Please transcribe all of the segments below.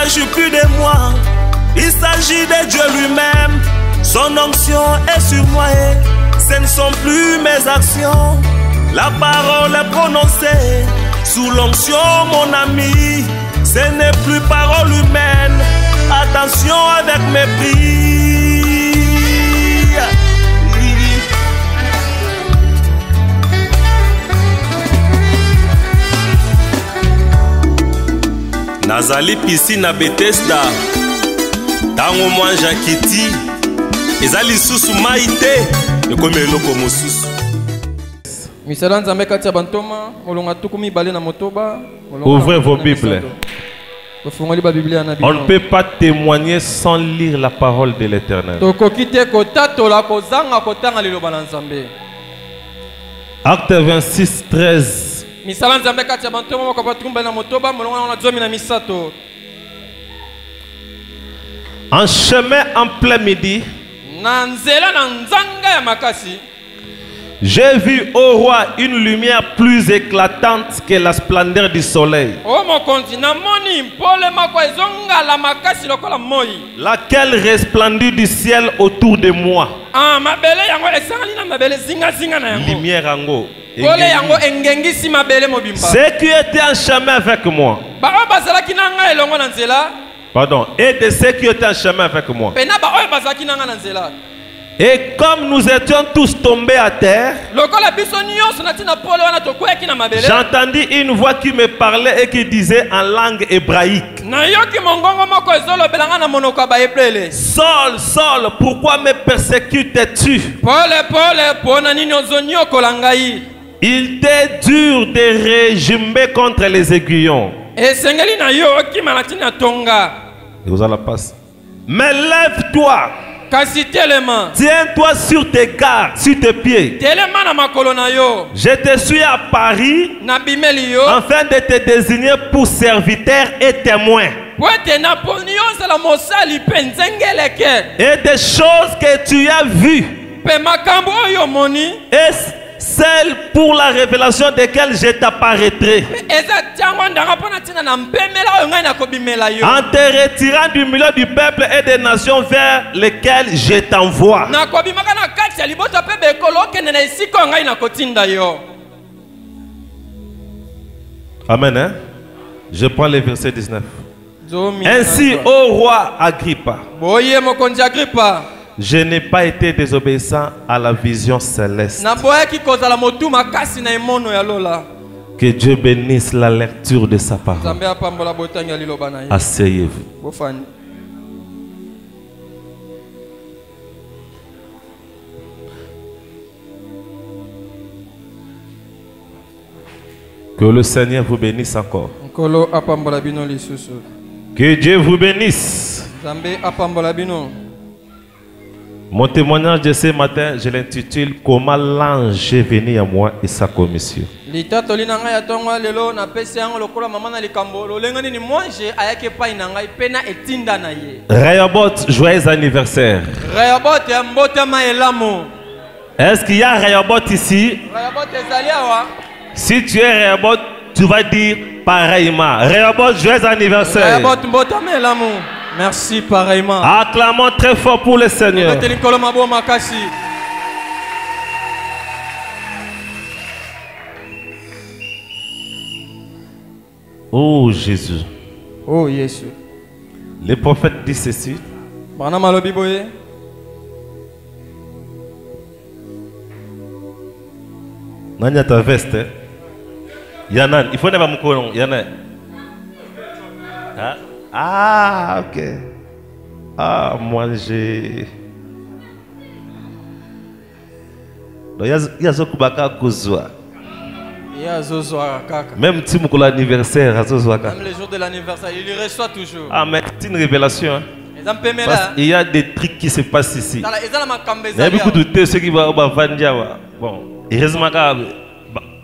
s'agit plus de moi, il s'agit de Dieu lui-même. Son onction est sur moi et ce ne sont plus mes actions. La parole est prononcée sous l'onction, mon ami. Ce n'est plus parole humaine. Attention avec mépris. Nazali piscine à Bethesda. Tango mwanja kiti. Ezali susu maite. Ekome eloko mosusu. Misala nzambe kati ya bantoma molonga tukumi bale na motoba. Ouvrez vos Bibles. On ne peut pas témoigner sans lire la parole de l'Éternel. Acte 26, 13. En chemin en plein midi, j'ai vu au roi une lumière plus éclatante que la splendeur du soleil, laquelle resplendit du ciel autour de moi. Lumière ango. Ceux qui étaient en chemin avec moi, pardon, et de ceux qui étaient en chemin avec moi. Et comme nous étions tous tombés à terre, j'entendis une voix qui me parlait et qui disait en langue hébraïque: Saul, Saul, pourquoi me persécutes-tu? Il t'est dur de régimber contre les aiguillons. Vous allez passer. Mais lève-toi. Tiens-toi sur tes gardes, sur tes pieds. Je te suis à Paris afin de te désigner pour serviteur et témoin. Et des choses que tu as vues. Et celle pour la révélation desquelles je t'apparaîtrai. En te retirant du milieu du peuple et des nations vers lesquelles je t'envoie. Amen. Hein? Je prends le verset 19. Ainsi, ô roi Agrippa, je n'ai pas été désobéissant à la vision céleste. Que Dieu bénisse la lecture de sa parole. Asseyez-vous. Que le Seigneur vous bénisse encore. Que Dieu vous bénisse. Mon témoignage de ce matin, je l'intitule Comment l'ange est venu à moi et sa commission. Rehoboth, joyeux anniversaire. Est-ce qu'il y a Rehoboth ici? Si tu es Rehoboth, tu vas dire pareillement. Rehoboth, joyeux anniversaire. Merci pareillement. Acclamons très fort pour le Seigneur. Oh Jésus. Oh Jésus. Le prophète dit ceci. Nanya ta veste. Yana, il faut ne pas me connaître. Yana. Ah, ok. Ah, moi j'ai. Donc, il y a ce kubaka kuzwa. Même si mon anniversaire, même le jour de l'anniversaire, il y reçoit toujours. Ah, mais c'est une révélation. Hein? Parce qu'il y a des trucs qui se passent ici. Il y a beaucoup de ceux qui vont vendre. Bon, heureusement que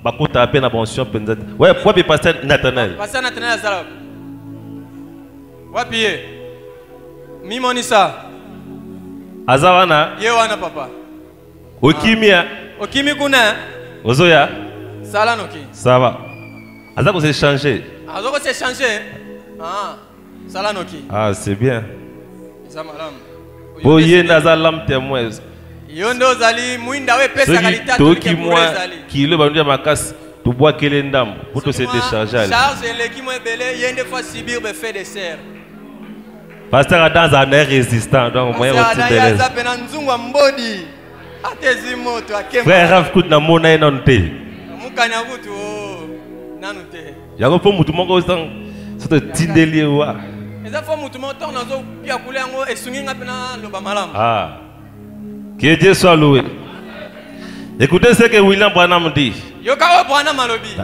Bakota a peine à pension. Ouais, pourquoi le pasteur Nathanaël? Pasteur Nathanaël, Wapiye Mimonisa Azawana Yewana papa Okimia Okimi kuna Ozoya Salanoki Ça va Azako s'est changé Azako s'est changé Ah Ah, c'est bien. Pour y aller dans l'âme témoin. Ceux qui moi qui le bandit à ma casse, tu bois quel est l'âme pour te se décharger. Pasteur a dans un air résistant, donc moi aussi de frère Rav Kout na mona et non te. Yago pour mutu mongo sang, c'est un petit délire wa. Ah, que Dieu soit loué. Écoutez ce que William Branham dit.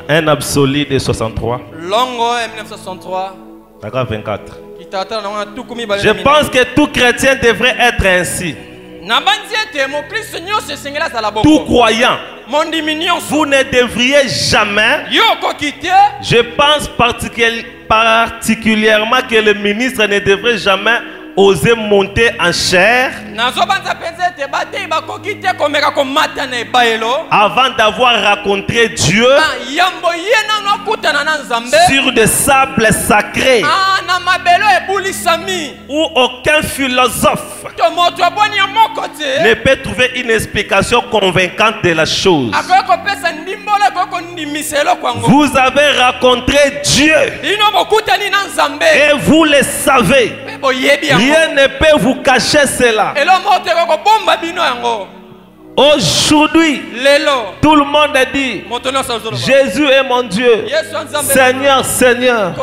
Un absolu de 63. Longo 1963. Paragraphe 24. Je pense que tout chrétien devrait être ainsi. Tout croyant, vous ne devriez jamais, je pense particulièrement que le ministre ne devrait jamais oser monter en chair avant d'avoir rencontré Dieu sur des sables sacrés où aucun philosophe ne peut trouver une explication convaincante de la chose. Vous avez rencontré Dieu et vous le savez. Rien ne peut vous cacher cela. Aujourd'hui, tout le monde dit Jésus est mon Dieu, Seigneur, Seigneur.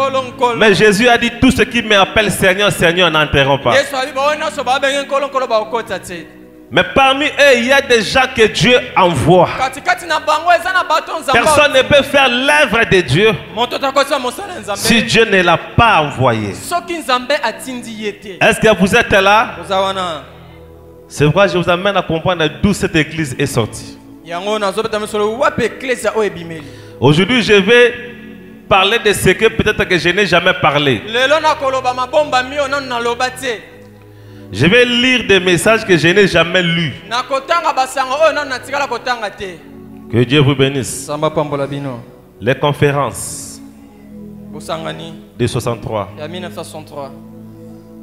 Mais Jésus a dit tout ce qui m'appelle Seigneur, Seigneur n'entreront pas. Mais parmi eux, il y a des gens que Dieu envoie. Personne ne peut faire l'œuvre de Dieu si Dieu ne l'a pas envoyé. Est-ce que vous êtes là? C'est pourquoi je vous amène à comprendre d'où cette église est sortie. Aujourd'hui, je vais parler de ce que peut-être que je n'ai jamais parlé. Je vais lire des messages que je n'ai jamais lus. Que Dieu vous bénisse. Les conférences de 63.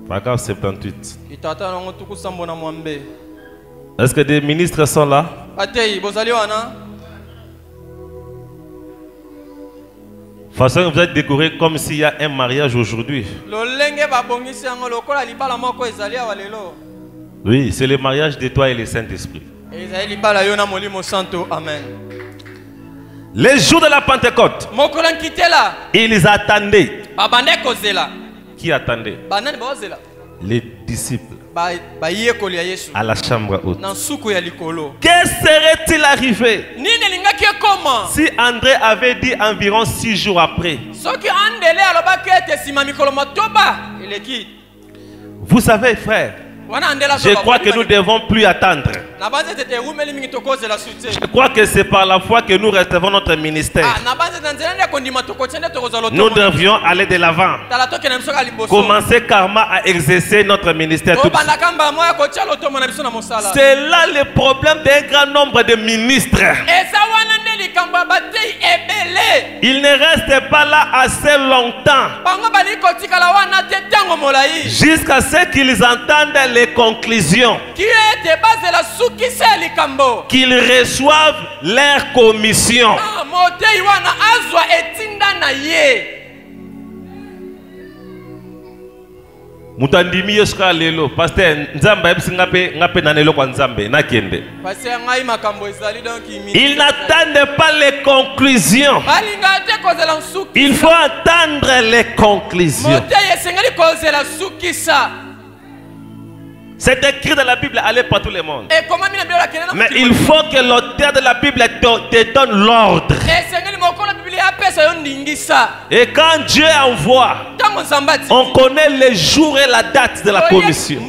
Paragraphe 78. Est-ce que des ministres sont là? De toute façon, vous êtes décoré comme s'il y a un mariage aujourd'hui. Oui, c'est le mariage de toi et le Saint-Esprit. Les jours de la Pentecôte, ils attendaient. Qui attendait? Les disciples à la chambre haute. Que serait-il arrivé si André avait dit environ 6 jours après? Vous savez, frère, je crois que nous ne devons plus attendre. Je crois que c'est par la foi que nous recevons notre ministère. Nous devrions aller de l'avant. Commencer karma à exercer notre ministère. C'est là le problème d'un grand nombre de ministres. Ils ne restent pas là assez longtemps jusqu'à ce qu'ils entendent les conclusions, qu'ils reçoivent leur commission. Mutandimi yoska lelo pasteur nzamba ngape nanelo kwa nzambe nakende. Ils n'attendent pas les conclusions. Il faut attendre les conclusions. C'est écrit dans la Bible, allez par tout le monde. Mais il faut que l'auteur de la Bible te donne l'ordre. Et quand Dieu envoie, on connaît le jour et la date de la commission.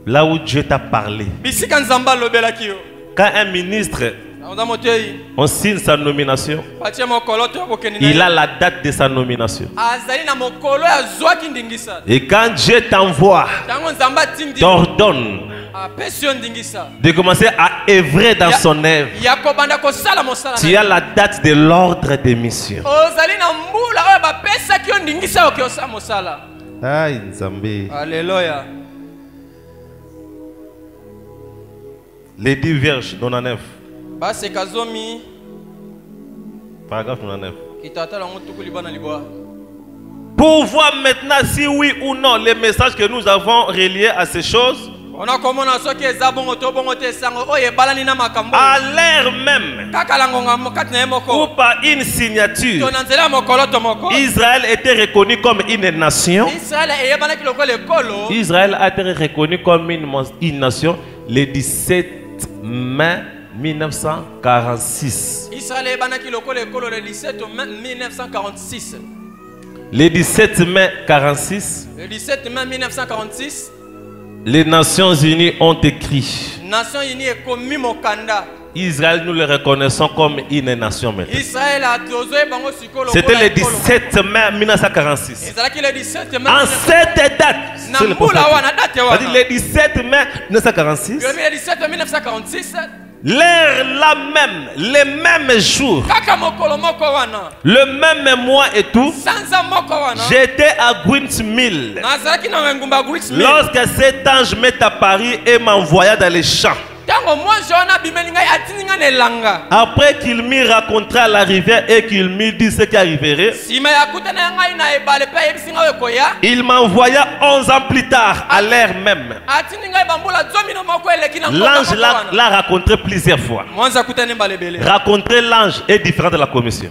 Là où Dieu t'a parlé. Quand un ministre, on signe sa nomination, il a la date de sa nomination. Et quand Dieu t'envoie, t'ordonne, de commencer à œuvrer dans son œuvre. Tu as la date de l'ordre des missions. Aïe, Nzambe. Alléluia. Les 10 vierges, 99. Paragraphe 99. Pour voir maintenant si oui ou non les messages que nous avons reliés à ces choses, à l'air même ou par une signature, Israël était reconnu comme une nation. Israël a été reconnu comme une nation le 17 mai 1946. Le 17 mai 1946. Le 17 mai 1946. Les Nations Unies ont écrit. Nations Unies est commis mokanda. Israël, nous le reconnaissons comme une nation maintenant. C'était le 17 mai 1946. En cette date, c'est le 17 mai 1946. L'heure là même, les mêmes jours, le même mois et tout, j'étais à Green's Mill. Lorsque cet ange m'est apparu et m'envoya dans les champs. Après qu'il m'y raconté à la rivière et qu'il m'y dit ce qui arriverait, il m'envoya 11 ans plus tard à l'heure même. L'ange l'a raconté plusieurs fois. Raconter l'ange est différent de la commission.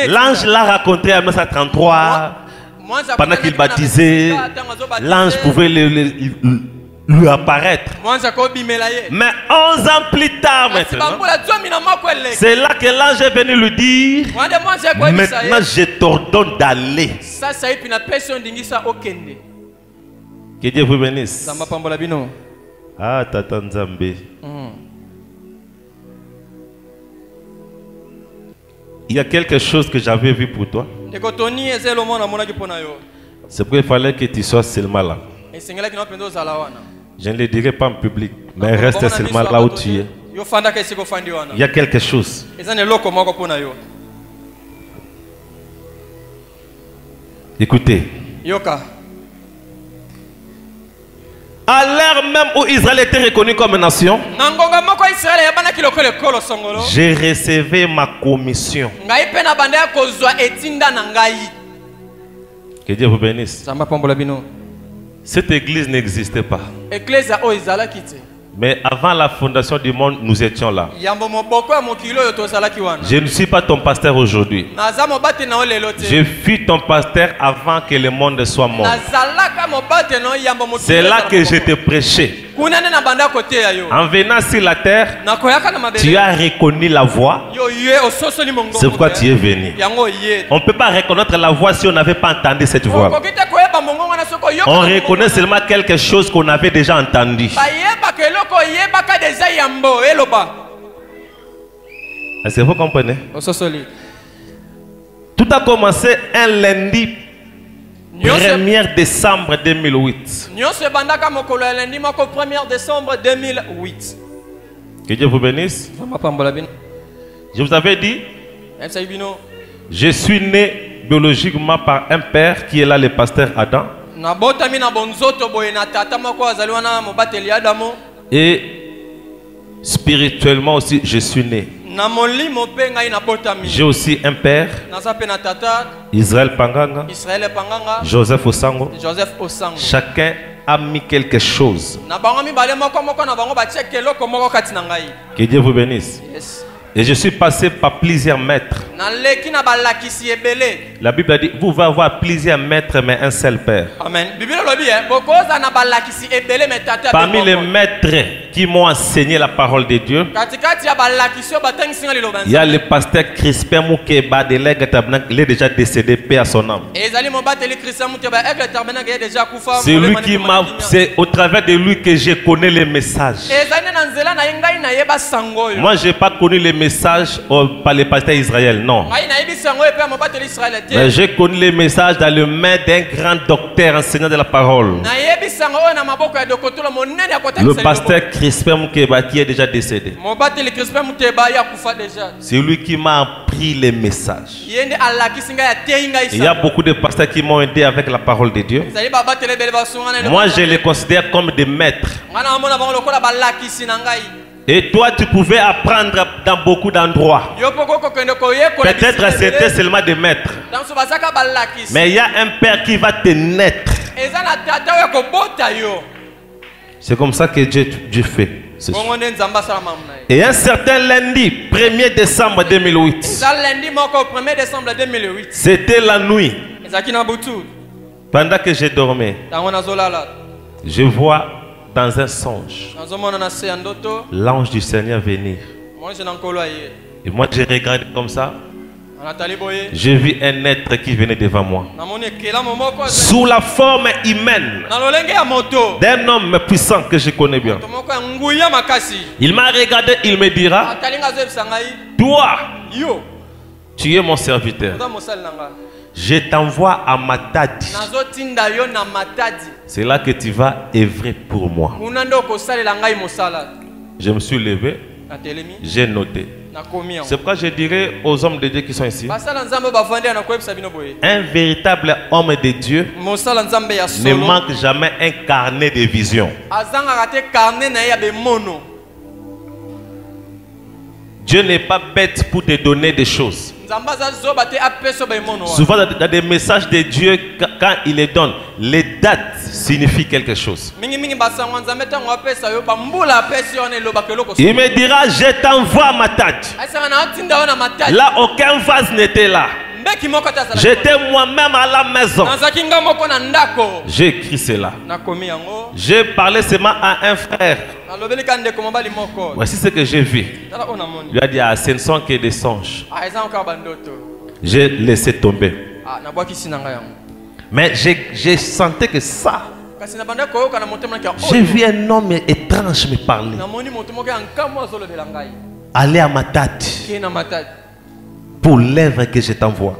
L'ange l'a raconté en 1933. Pendant qu'il baptisait, l'ange pouvait lui apparaître. Mais 11 ans plus tard maintenant, c'est là que l'ange est venu lui dire, maintenant je t'ordonne d'aller. Que Dieu vous bénisse. Ah, Tata Nzambe. Il y a quelque chose que j'avais vu pour toi. C'est pourquoi il fallait que tu sois seulement là. Je ne le dirai pas en public, mais reste seulement là où tu es. Il y a quelque chose. Écoutez. À l'heure même où Israël était reconnu comme nation, j'ai recevé ma commission. Que Dieu vous bénisse. Cette église n'existait pas. Mais avant la fondation du monde, nous étions là. Je ne suis pas ton pasteur aujourd'hui. Je fus ton pasteur avant que le monde soit mort. C'est là que je te prêchais. En venant sur la terre, tu as reconnu la voix. C'est pourquoi tu es venu. On ne peut pas reconnaître la voix si on n'avait pas entendu cette voix. On reconnaît seulement quelque chose qu'on avait déjà entendu. Est-ce que vous comprenez? Tout a commencé un lundi 1er décembre 2008. Que Dieu vous bénisse. Je vous avais dit, je suis né biologiquement par un père qui est là, le pasteur Adam. Et spirituellement aussi, je suis né. J'ai aussi un père, Israël Panganga, Joseph Osango. Chacun a mis quelque chose. Que Dieu vous bénisse. Et je suis passé par plusieurs maîtres. La Bible a dit, vous allez avoir plusieurs maîtres, mais un seul Père. Amen. Parmi les maîtres qui m'ont enseigné la parole de Dieu, il y a le pasteur Crispin Moukeba de l'Aigle Tabernacle. Il est déjà décédé, paix à son âme. C'est lui qui m'a, c'est au travers de lui que je connais les messages. Moi, je n'ai pas connu les messages par les pasteurs israéliens, non. Mais j'ai connu les messages dans le main d'un grand docteur enseignant de la parole. Le pasteur Crispin Mukeba qui est déjà décédé. C'est lui qui m'a appris les messages. Il y a beaucoup de pasteurs qui m'ont aidé avec la parole de Dieu. Moi, je les considère comme des maîtres. Et toi, tu pouvais apprendre dans beaucoup d'endroits. Peut-être c'était seulement des maîtres. Mais il y a un père qui va te naître. C'est comme ça que Dieu fait. Et un certain lundi, 1er décembre 2008, c'était la nuit. Pendant que je dormais, je vois dans un songe l'ange du Seigneur venir. Et moi, je regarde comme ça. J'ai vu un être qui venait devant moi, sous la forme humaine d'un homme puissant que je connais bien. Il m'a regardé, il me dira: toi, tu es mon serviteur. Je t'envoie à Matadi. C'est là que tu vas œuvrer pour moi. Je me suis levé, j'ai noté. C'est pourquoi je dirais aux hommes de Dieu qui sont ici, un véritable homme de Dieu ne manque jamais un carnet de vision. Dieu n'est pas bête pour te donner des choses. Souvent dans des messages de Dieu, quand il les donne, les dates signifient quelque chose. Il me dira: je t'envoie à Matadi. Là, aucun vase n'était là. J'étais moi-même à la maison. J'ai écrit cela. J'ai parlé seulement à un frère. Voici ce que j'ai vu. Il lui a dit: ah, ce ne sont que des songes. J'ai laissé tomber. Mais j'ai senti que ça. J'ai vu un homme étrange me parler. Allez à Matadi pour l'œuvre que je t'envoie.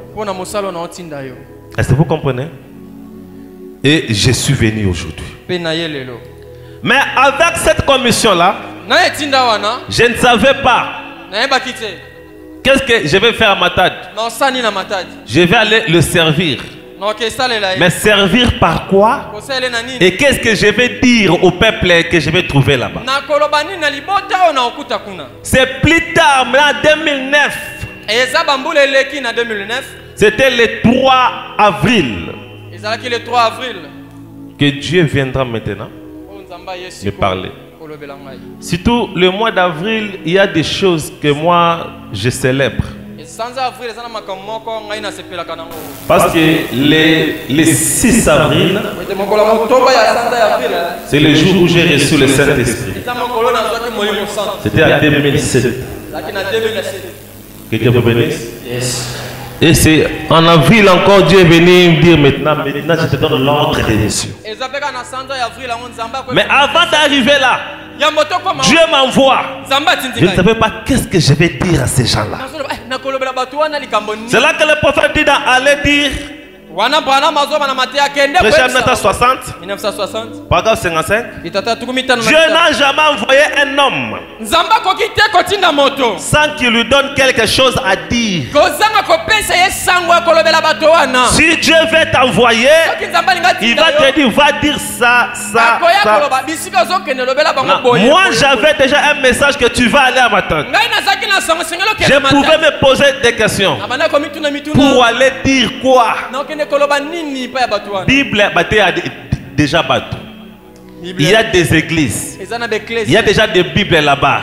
Est-ce que vous comprenez? Et je suis venu aujourd'hui. Mais avec cette commission-là, je ne savais pas qu'est-ce que je vais faire à Matadi. Je vais aller le servir. Mais servir par quoi? Et qu'est-ce que je vais dire au peuple que je vais trouver là-bas? C'est plus tard, mais en 2009. C'était le 3 avril que Dieu viendra maintenant me parler. Surtout le mois d'avril, il y a des choses que moi je célèbre. Parce que le 6 avril, c'est le jour où j'ai reçu le Saint-Esprit. C'était en 2007. Que Dieu vous bénisse. Et c'est en avril encore, Dieu est venu me dire: maintenant je te donne l'ordre des cieux. Mais avant d'arriver là, Dieu m'envoie. Je ne savais pas qu'est-ce que je vais dire à ces gens-là. C'est là que le prophète dit d'aller dire. Prêcher en 1960, paragraphe 55. Dieu n'a jamais envoyé un homme sans qu'il lui donne quelque chose à dire. Si Dieu veut t'envoyer, il va te dire: va dire ça, ça, ça. Moi, j'avais déjà un message que tu vas aller à Matadi. Je pouvais me poser des questions. Pour aller dire quoi? Bible a déjà battu. Il y a des églises. Il y a déjà des Bibles là-bas.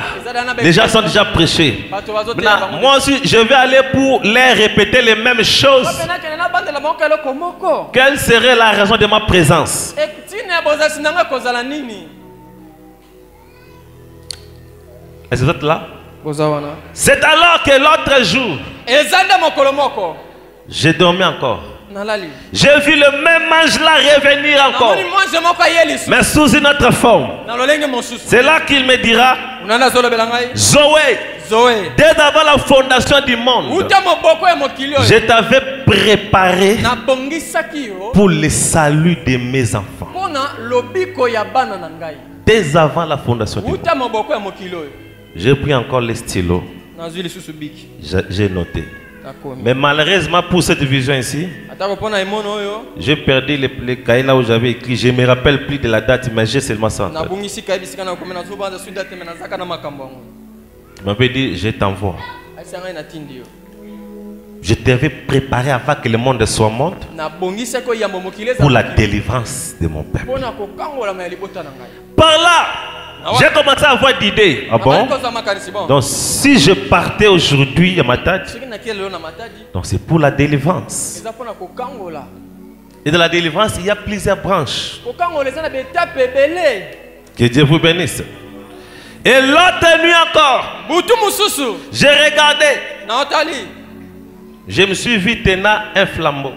Les gens sont déjà prêchés. Maintenant, moi aussi, je vais aller pour leur répéter les mêmes choses. Quelle serait la raison de ma présence? Est-ce que vous êtes là? C'est alors que l'autre jour, j'ai dormi encore. J'ai vu le même ange là revenir encore, mais sous une autre forme. C'est là qu'il me dira, Zoé, dès avant la fondation du monde, je t'avais préparé pour le salut de mes enfants. Dès avant la fondation du monde. J'ai pris encore les stylos. J'ai noté. Mais malheureusement pour cette vision ici, j'ai perdu les cahiers là où j'avais écrit. Je ne me rappelle plus de la date, mais j'ai seulement ça. Il m'avait dit, je t'envoie. Je t'avais préparé avant que le monde soit monde pour la délivrance de mon peuple. Par là, j'ai commencé à avoir d'idées. Ah bon? Donc si je partais aujourd'hui à Matadi, donc c'est pour la délivrance. Et de la délivrance, il y a plusieurs branches. Que Dieu vous bénisse. Et l'autre nuit encore, j'ai regardé. Je me suis vu tenant un flambeau.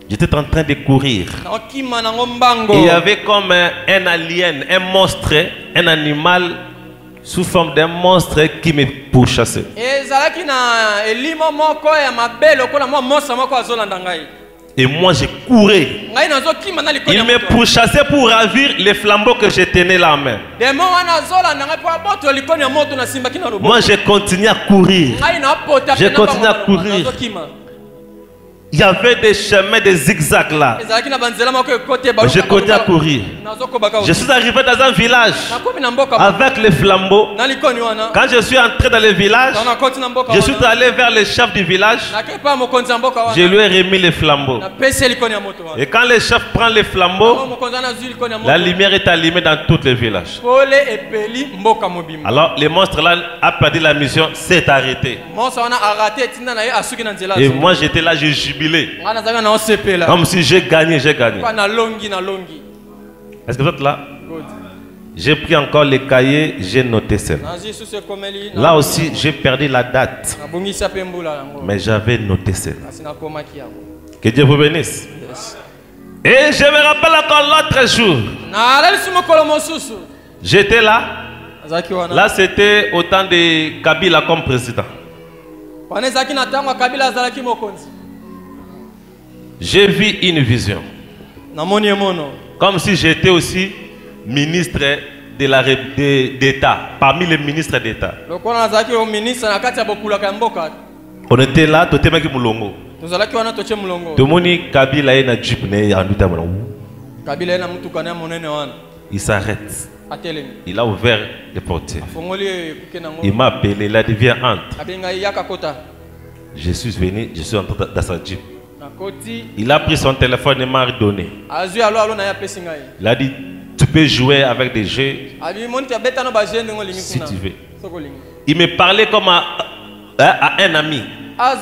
J'étais en train de courir. Il y avait comme un alien, un monstre, un animal sous forme d'un monstre qui me pourchassait. Et moi je courais. Il me pourchassait pour ravir les flambeaux que je tenais là en main. Moi je continuais à courir. Je continuais à courir. Il y avait des chemins, des zigzags là. Je continuais à courir. Je suis arrivé dans un village avec les flambeaux. Quand je suis entré dans le village, je suis allé vers le chef du village. Je lui ai remis les flambeaux. Et quand le chef prend les flambeaux, la lumière est allumée dans tout le village. Alors le monstre là a perdu la mission, s'est arrêté. Et moi j'étais là, je jubilais. Comme si j'ai gagné, j'ai gagné. Est-ce que vous êtes là? J'ai pris encore les cahiers, j'ai noté cela. Là aussi, j'ai perdu la date. Mais j'avais noté cela. Que Dieu vous bénisse. Et je me rappelle encore l'autre jour. J'étais là. Là, c'était au temps de Kabila comme président. J'ai vu une vision. Comme si j'étais aussi ministre de d'État, parmi les ministres d'État. On était là, tout le monde. Il s'arrête. Il a ouvert les portières. Il m'a appelé, il a dit viens entre. Je suis venu, je suis entré dans sa jeep. Il a pris son téléphone et m'a redonné. Il a dit tu peux jouer avec des jeux si tu veux. Il me parlait comme à un ami. Pendant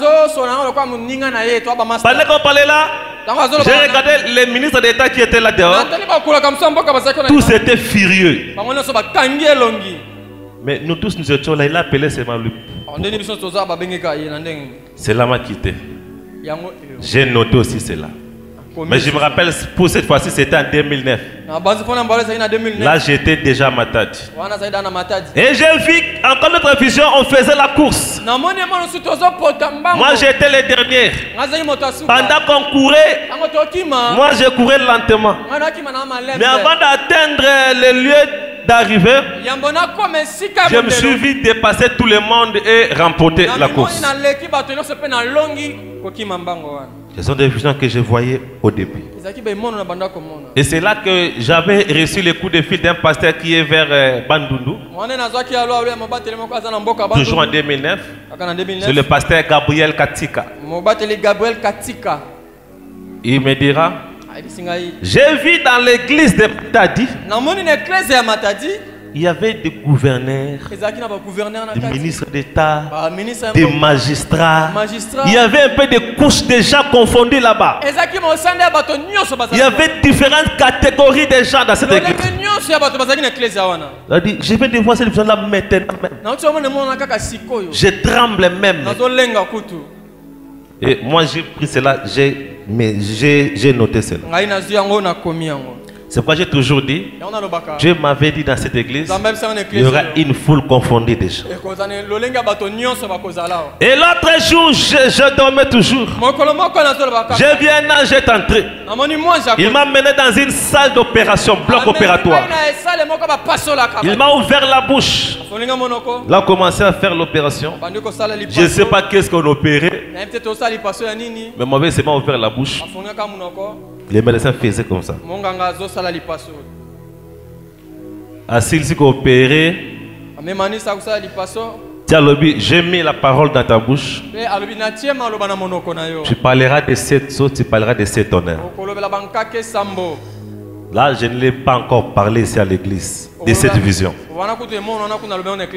qu'on parlait là, j'ai regardé les ministres d'État qui étaient là dehors. Tous étaient furieux. Mais nous tous nous étions là. Il a appelé seulement lui. Cela m'a quitté. J'ai noté aussi cela. Mais je me rappelle, pour cette fois-ci, c'était en 2009. Là, j'étais déjà à Matadi. Et j'ai vu, encore notre vision, on faisait la course. Moi, j'étais le dernier. Pendant qu'on courait, moi, je courais lentement. Mais avant d'atteindre le lieu d'arriver, je me suis vite dépassé tout le monde et remporté la course. Ce sont des visions que je voyais au début. Et c'est là que j'avais reçu le coup de fil d'un pasteur qui est vers Bandundu. Toujours en 2009. C'est le pasteur Gabriel Katika. Il me dira, j'ai vu dans l'église de Matadi il y avait des gouverneurs, des ministres d'État, des magistrats. Il y avait un peu de couches de gens confondus là-bas. Il y avait différentes catégories de gens dans cette église. Je vais devoir cette personne-là maintenant. Je tremble même. Et moi j'ai pris cela, j'ai noté cela. C'est pourquoi j'ai toujours dit, Dieu m'avait dit dans cette église, il y aura une foule confondue des gens. Et l'autre jour, je dormais toujours. J'ai vu un ange être entré. Il m'a mené dans une salle d'opération, bloc opératoire. Il m'a ouvert la bouche. Là, on commençait à faire l'opération. Je ne sais pas qu'est-ce qu'on opérait. Mais moi, c'est m'a ouvert la bouche. Les médecins faisaient comme ça. Assis ici opéré. J'ai mis la parole dans ta bouche. Tu parleras de cette eau, tu parleras de cet honneur. Là, je ne l'ai pas encore parlé ici à l'église de cette vision.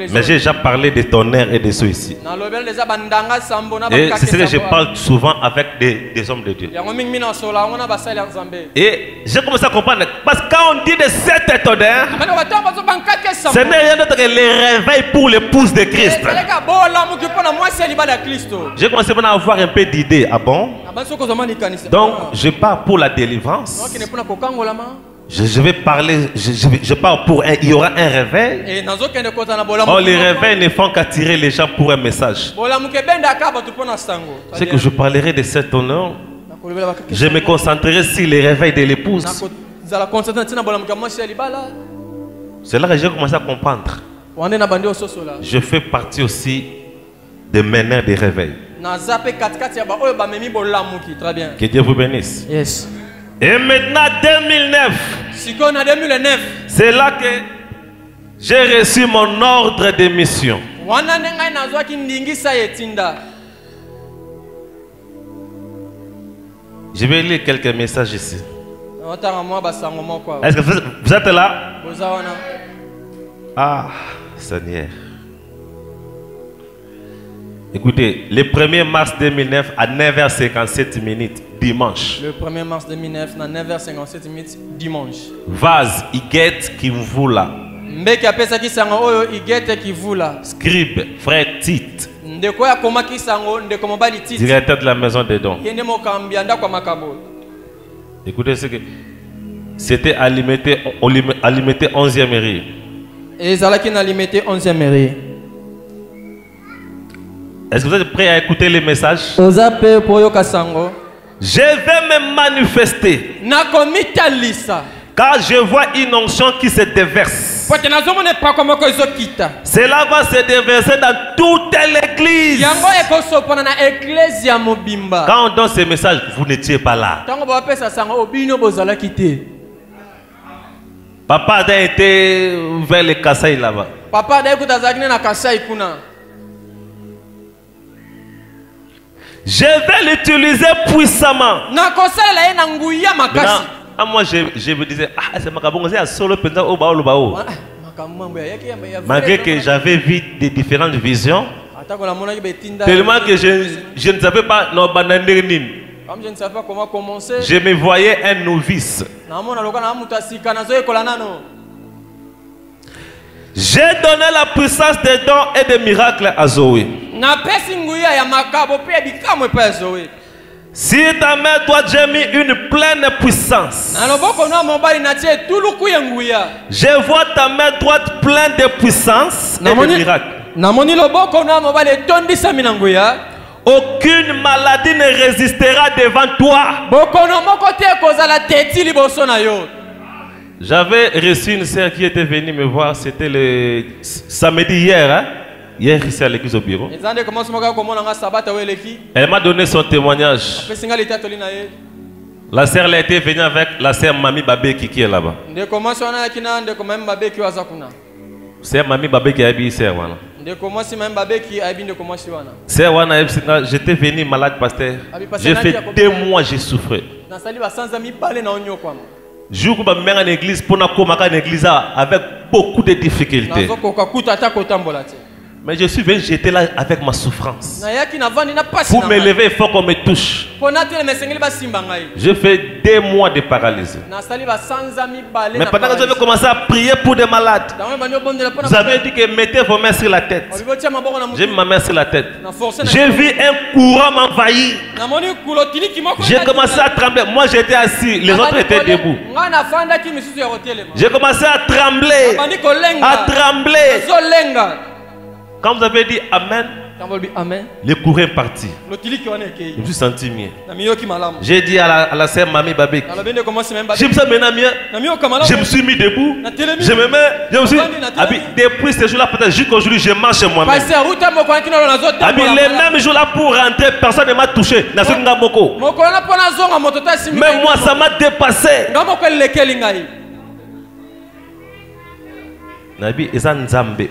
Mais j'ai déjà parlé de tonnerre et de ceux ici. Et c'est ce que je parle souvent avec des hommes de Dieu. Et j'ai commencé à comprendre. Parce que quand on dit de cette tonnerre, ce n'est rien d'autre que les réveils pour l'épouse de Christ. J'ai commencé à avoir un peu d'idées. Ah bon? Donc, je pars pour la délivrance. Je vais parler, je parle pour il y aura un réveil. Oh, les réveils ne font qu'attirer les gens pour un message. C'est que je parlerai de cet honneur. Je me concentrerai sur les réveils de l'épouse. C'est là que j'ai commencé à comprendre. Je fais partie aussi des meneurs des réveils. Que Dieu vous bénisse. Yes. Et maintenant 2009, c'est là que j'ai reçu mon ordre de mission. Je vais lire quelques messages ici. Est-ce que vous êtes là? Ah, Seigneur. Écoutez, le 1er mars 2009 à 9h57 minutes, dimanche. Le 1er mars 2009 à 9h57 minutes, dimanche. Vase, Iguette, Kimvula. Scribe, frère Tite. Directeur de la maison des dons. Écoutez ce que c'était alimenté 11e mairie. Et Zalaki n'a limité 11e mairie. Est-ce que vous êtes prêts à écouter les messages? Je vais me manifester. Car je vois une onction qui se déverse. Cela va se déverser dans toute l'église. Quand on donne ces messages, vous n'étiez pas là. Papa a été vers le Kassai là-bas. Je vais l'utiliser puissamment. Moi, je me disais, ah, c'est ma solo malgré que j'avais vu des différentes visions, tellement que je ne savais pas comment commencer. Je me voyais un novice. J'ai donné la puissance des dons et des miracles à Zoé. Si ta main droite, j'ai mis une pleine puissance. Je vois ta main droite pleine de puissance et de miracles. Aucune maladie ne résistera devant toi. J'avais reçu une sœur qui était venue me voir, c'était le samedi hier, hein? Hier ici à l'église au bureau. Elle m'a donné son témoignage. La sœur elle était venue avec la sœur Mami Babé qui est là-bas. Sœur Mami Babé qui a habillé sœur Wana. Sœur Wana, j'étais venu malade pasteur. J'ai fait 2 mois j'ai souffert. jour où je suis en église, pour une église avec beaucoup de difficultés. Mais je suis venu, j'étais là avec ma souffrance. Pour me lever, il faut qu'on me touche. Je fais 2 mois de paralysie. Mais pendant que j'avais commencé à prier pour des malades, vous avez dit que mettez vos mains sur la tête. J'ai mis ma main sur la tête. J'ai vu un courant m'envahir. J'ai commencé à trembler. Moi j'étais assis, les autres étaient debout. J'ai commencé à trembler. À trembler. Quand vous avez dit Amen, le courant est parti. Je me suis senti mieux. J'ai dit à la sœur Mami Babek, je me sens maintenant mieux. Je me suis mis debout. Je me mets. Je me suis, depuis ce jour-là, peut-être jusqu'aujourd'hui, je marche moi-même. Les mêmes jours-là pour rentrer, personne ne m'a touché. Mais moi, ça m'a dépassé.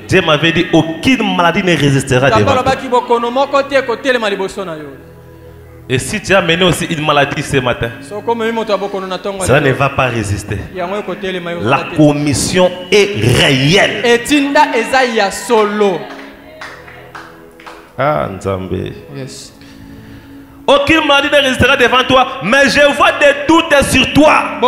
Dieu m'avait dit aucune maladie ne résistera devant toi. Et si tu as mené aussi une maladie ce matin, ça ne va pas résister. La commission est réelle. Ah, Nzambe. Yes. Aucune maladie ne résistera devant toi, mais je vois des doutes sur toi.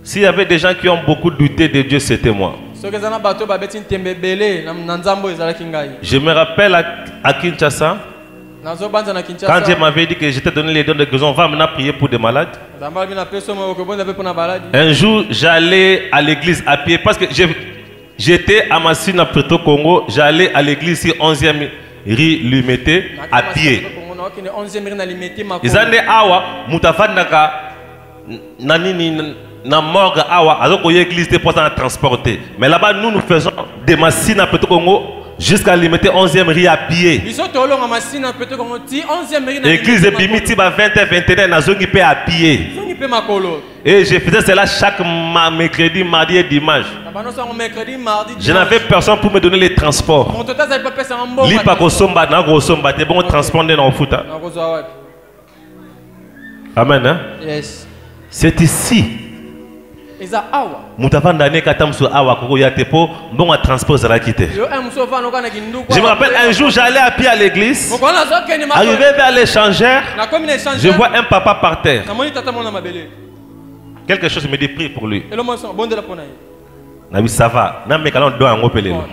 S'il y avait des gens qui ont beaucoup douté de Dieu, c'était moi. Je me rappelle à Kinshasa, quand Dieu m'avait dit que j'étais donné les dons de guérison, on va maintenant prier pour des malades. Un jour, j'allais à l'église à pied parce que j'étais à Massina, Preto Congo. J'allais à l'église sur 11e rue Limité à pied. Ils ont dit awa mutafandaka nanini na morgue awa azoko l'église de pour transporter. Mais là-bas nous faisons de Massina Preto Congo jusqu'à Limité 11e rue à pied. L'église de Bimiti va 20h21 nazongi pe à pied. Et je faisais cela chaque mercredi, mardi et dimanche. Je n'avais personne pour me donner les transports. Lipa kosomba na kosomba te bon transport dans le foot. Amen. Hein? Yes. C'est ici. Moutavandane katamso awa koko yatepo bon à transport zarakite. Je me rappelle un jour j'allais à pied à l'église. Arrivé vers l'échangeur, je vois un papa par terre. Quelque chose me dit prie pour lui. Nabi ça va. Na mekalon do ango pelelo.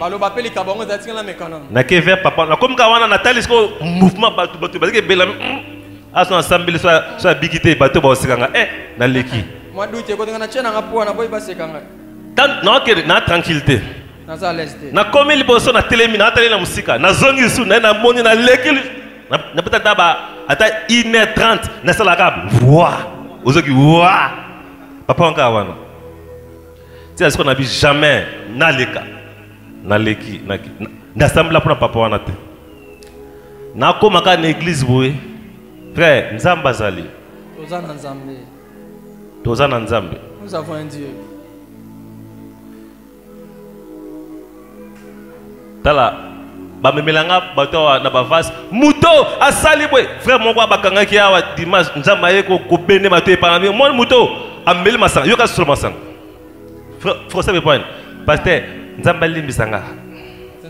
Na ke vers papa. Na comme kawana natali sko mouvement batu parce que belam aso ensemble soit bikité bato ba osikanga na leki. Na tranquillité. Na comme il bosse na télémi na télé na musika na zongi su na moni na leki na peut-être daba ata 1h30 na sala kab. Wa. Ozoki wa. Papa on kawana. C'est ce qu'on a vu jamais na leka na leki na assemblée pour papa wana te. Na koma ka na église boye. Frère, Nzamba zali. Tozana Nzambe. Nous avons un Dieu. Tala, ba memelanga bato na bavas, muto asali boy. Frère mon kwa bakanga ki awa dimanche Nzamba yeko ko bene bato epana. Moi muto ameli masanga, yoka sur masanga. Frère ça me point. Pasteur, Nzamba limbisanga.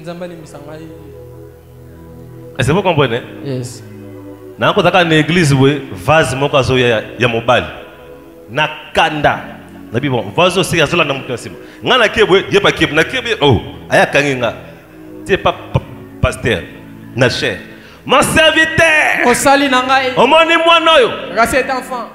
Nzamba limbisanga. Est-ce que vous comprenez? Yes. Na ko taka na église boy, vase moko azo ya mobile. Na kanda na bon vazo c'est azola na mutu asima ngana kebwe yepa kebwe na kebwe oh aya kanginga c'est pas pasteur na cher mon serviteur osali na ngai omoni mwana oyo ngasi cet enfant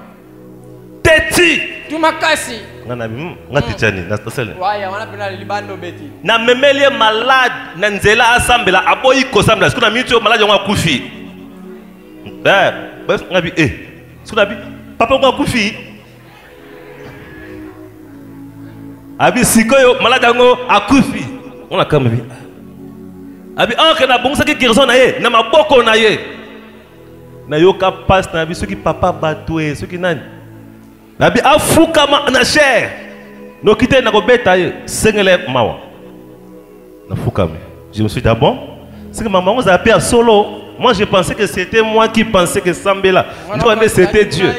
teti tu makasi ngana ngati tjani na tosele waya wana pena libando beti na memelie malade na nzela asambela aboyi kosambela sikuna mitu malade ngwa kufi bas ngabi sikuna bi papa ngwa kufi abi sikoyo malade ngo akufi on a comme abi onke na bongsa ki guérison na ye na maboko na ye na yoka passe na bi soki papa batoué soki nani abi afuka na cher no kité na ko beta ye sengele mawa na fuka me je me suis dit ah bon c'est que maman vous a appelé à solo moi je pensais que c'était moi qui pensais que Sambela. C'était Dieu.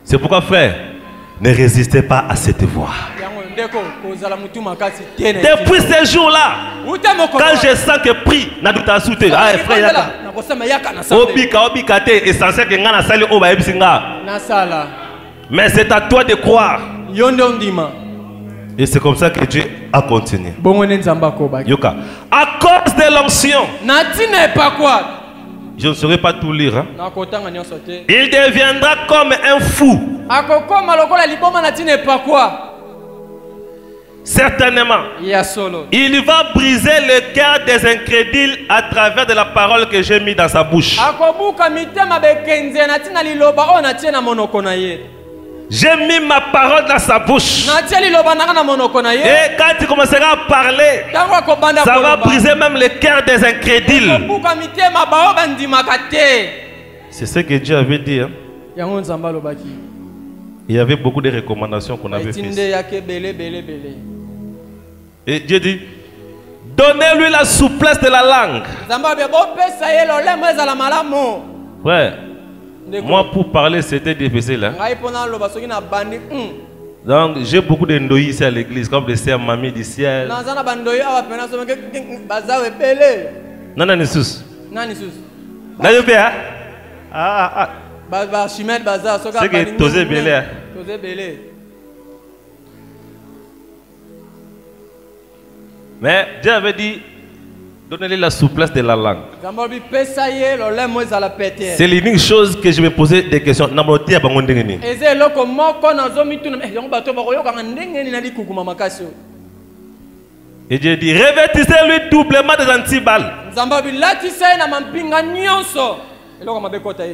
C'est pourquoi, frère, ne résistez pas à cette voix. Depuis ces jours-là, quand je sens que prie, Naduta Souté, ah frère, mais c'est à toi de croire. Et c'est comme ça que Dieu a continué. Yoka. À cause de l'onction, je ne saurais pas tout lire. Hein? Il deviendra comme un fou. Certainement. Il va briser le cœur des incrédules à travers de la parole que j'ai mis dans sa bouche. J'ai mis ma parole dans sa bouche. Et quand tu commenceras à parler, ça va briser même le cœur des incrédules. C'est ce que Dieu avait dit. Hein? Il y avait beaucoup de recommandations qu'on avait faites. Et Dieu dit, donnez-lui la souplesse de la langue. Ouais. Moi, pour parler, c'était difficile. Hein? Donc, j'ai beaucoup d'endoïs ici à l'église, comme des sœurs mamies du ciel. Non, non, non, sus. Là, je vais. Ah. C'est que Tosé Belé. Mais Dieu avait dit, donnez-lui la souplesse de la langue. C'est l'unique chose que je me posais des questions. Et Dieu dit, revêtissez-lui doublement des antiballes.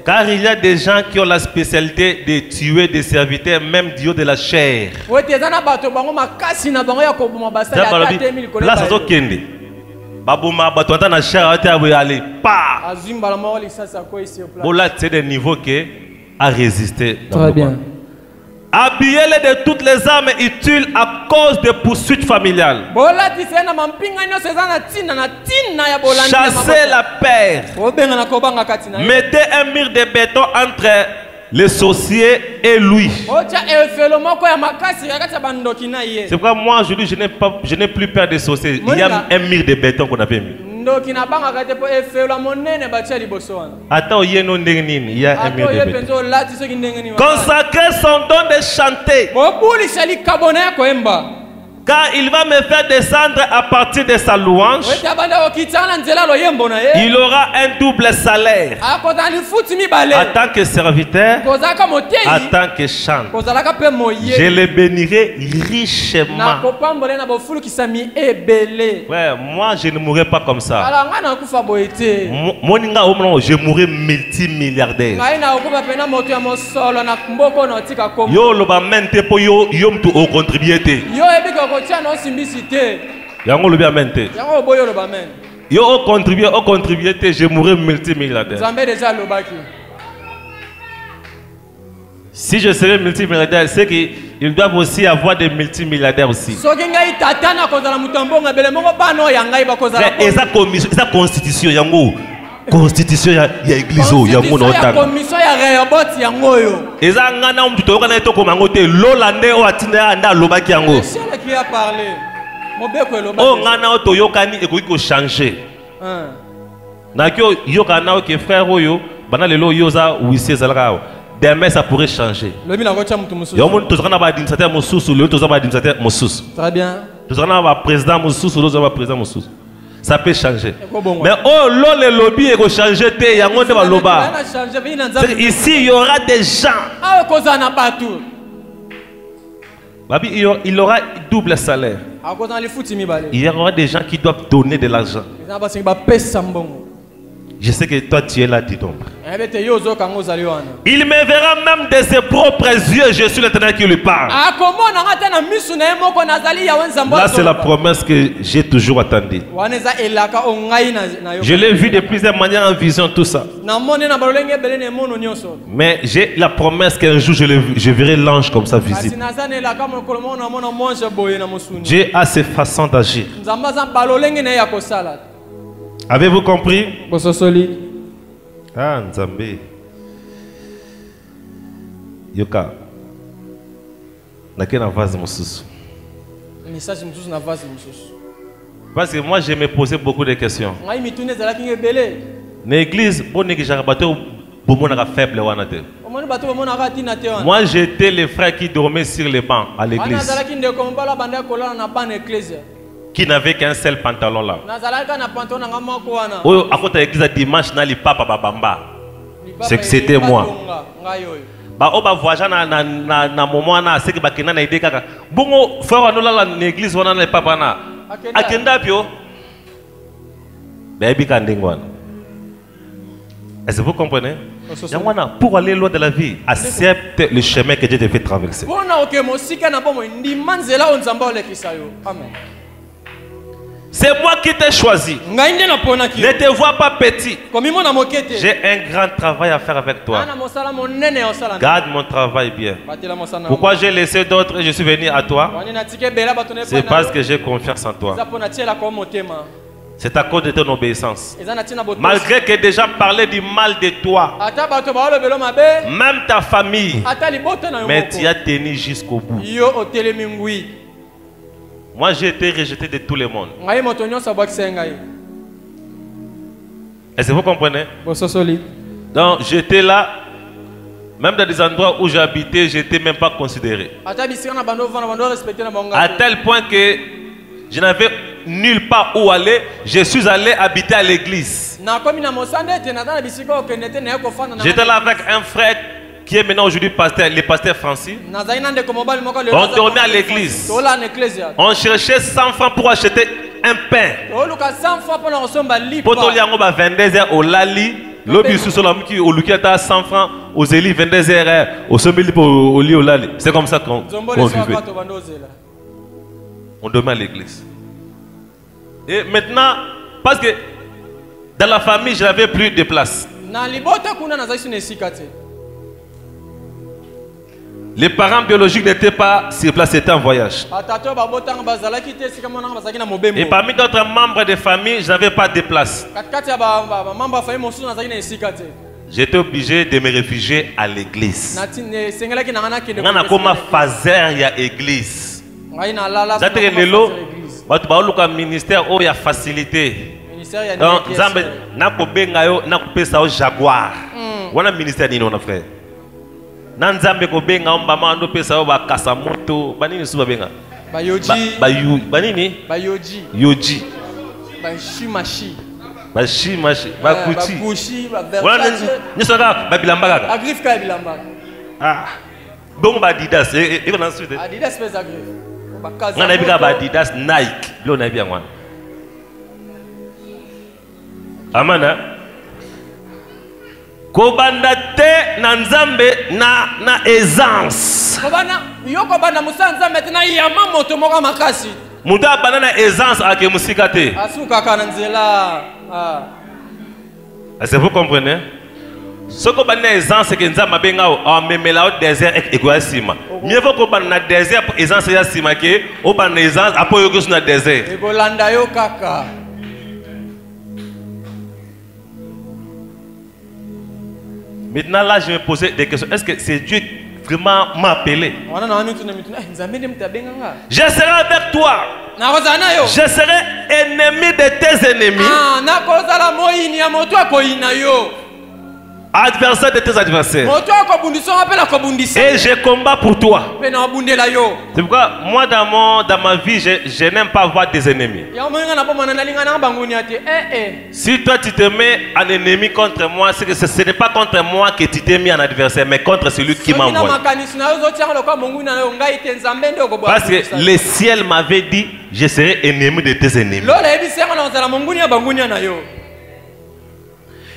Car il y a des gens qui ont la spécialité de tuer des serviteurs, même du haut de la chair. Là, ça kende. Babouma, batouata na chair, aller pas. Là, c'est des niveaux qui a résisté. Très bien. Habillez-les de toutes les armes utiles à cause des poursuites familiales. Chassez la peur. Mettez un mur de béton entre les sorciers et lui. C'est pourquoi moi aujourd'hui je n'ai plus peur des sorciers. Il y a un mur de béton qu'on avait mis. Attends, il y a un mur de béton. Consacrez son don de chanter. Car il va me faire descendre à partir de sa louange. Il aura un double salaire. En tant que serviteur, en tant que chanteur. Je le bénirai richement. Ouais, moi je ne mourrai pas comme ça. Je mourrai multimilliardaire. Yo lo ba mente po yo mtu o contribuer. Yango le bien mente. Yo au contribuer, je mourrai multimilliardaire. Si je serais multimilliardaire, c'est qu'ils doivent aussi avoir des multimilliardaires aussi. Et sa constitution, yango. Constitution ya église ya mona otanga. Commission ya réobot yango yo. Eza ngana mtu to kana to komango te lolande o atina anda lobaki yango. C'est le qui a parlé. Mobeko lobaki. O ngana to yokani ekoki ko changer. Na kyo yokana o ke frère oyo bana lelo yoza wisi zalaka. Demain ça pourrait changer. Le mina ko cha mtu mususu. Yo mtu tozana ba administrateur mususu, le tozana ba administrateur mususu. Très bien. Tozana ba président mususu, le tozana ba président mususu. Ça peut changer. Mais oh, là, le lobby est changé. Ici, il y aura des gens. Il aura double salaire. Il y aura des gens qui doivent donner de l'argent. Je sais que toi tu es là, dit donc. Il me verra même de ses propres yeux. Je suis l'Éternel qui lui parle. Là, c'est la promesse que j'ai toujours attendue. Je l'ai vu de plusieurs manières en vision, tout ça. Mais j'ai la promesse qu'un jour je verrai l'ange comme ça visible. Dieu a ses façons d'agir. Avez-vous compris? Bososoli. Ah, Nzambe. Yoka. Nakena vase mususu. Message mususu na vase mususu. Parce que moi, je me posais beaucoup de questions. L'église, moi, j'étais le frère qui dormait sur les bancs à l'église. Qui n'avait qu'un seul pantalon là. À côté de l'église, dimanche, c'était moi. Bah on va voyager na moment na c'est que ba kena na idée kaka bongo frère no la l'église wana na papa na akenda pio baby kandingwana. Est-ce que vous comprenez? Yangwana pour aller loin de la vie accepte le chemin que Dieu te fait traverser. Amen. C'est moi qui t'ai choisi. Ne te vois pas petit. J'ai un grand travail à faire avec toi. Garde mon travail bien. Pourquoi j'ai laissé d'autres et je suis venu à toi? C'est parce que j'ai confiance en toi. C'est à cause de ton obéissance. Malgré que des gens parlaient du mal de toi, même ta famille, mais tu as tenu jusqu'au bout. Moi, j'ai été rejeté de tout le monde. Est-ce que vous comprenez? Donc, j'étais là, même dans des endroits où j'habitais, je n'étais même pas considéré. À tel point que je n'avais nulle part où aller, je suis allé habiter à l'église. J'étais là avec un frère qui est maintenant aujourd'hui pasteur, le pasteur Francis. On dormait à l'église. On cherchait 100 francs pour acheter un pain. Pour aller à 22h au Lali, l'objet sous la qui au Luki à 100 francs, aux élis 22h au sommet au lit au Lali. C'est comme ça qu'on vivait. On dormait à l'église. Et maintenant, parce que dans la famille, je n'avais plus de place. Les parents biologiques n'étaient pas sur place, c'était en voyage. Et parmi d'autres membres de famille, je n'avais pas de place. J'étais obligé de me réfugier à l'église. On a comme fazer il y a église. Le ministère où il y a facilité. Donc, Jaguar. On a ministère ni non frère. Nanzambe ko benga mbama ndo pesa o ba kasamoto banini suba benga banini yoji shimashi bakuchi wala nisoka babilamba kaka agrif ka bilamba ah bon ba Adidas et on ensuite Adidas pesa agrif bakaza ngana bika ba Adidas Nike lo na bien ngwana amana kobanda te na nzambe na aisance. Kobana yoko bana musanza maintenant yama moto moka makasi. Muda bana na aisance ake musika te. Asuka kana nzela. Est-ce que vous comprenez? Ce que bana aisance ke nzamba benga o memela au désert et egoasima. Mieux vaut ko bana na désert aisance ya sima ke o bana aisance apo yoko na désert. Ebolanda yo kaka. Maintenant là, je me posais des questions. Est-ce que c'est Dieu qui vraiment m'a appelé? Je serai avec toi. Je serai ennemi de tes ennemis. Adversaire de tes adversaires. Et je combats pour toi. C'est pourquoi moi dans ma vie, je n'aime pas avoir des ennemis. Si toi tu te mets en ennemi contre moi, c'est que ce n'est pas contre moi que tu t'es mis en adversaire, mais contre celui qui m'envoie. Parce que le ciel m'avait dit, je serai ennemi de tes ennemis.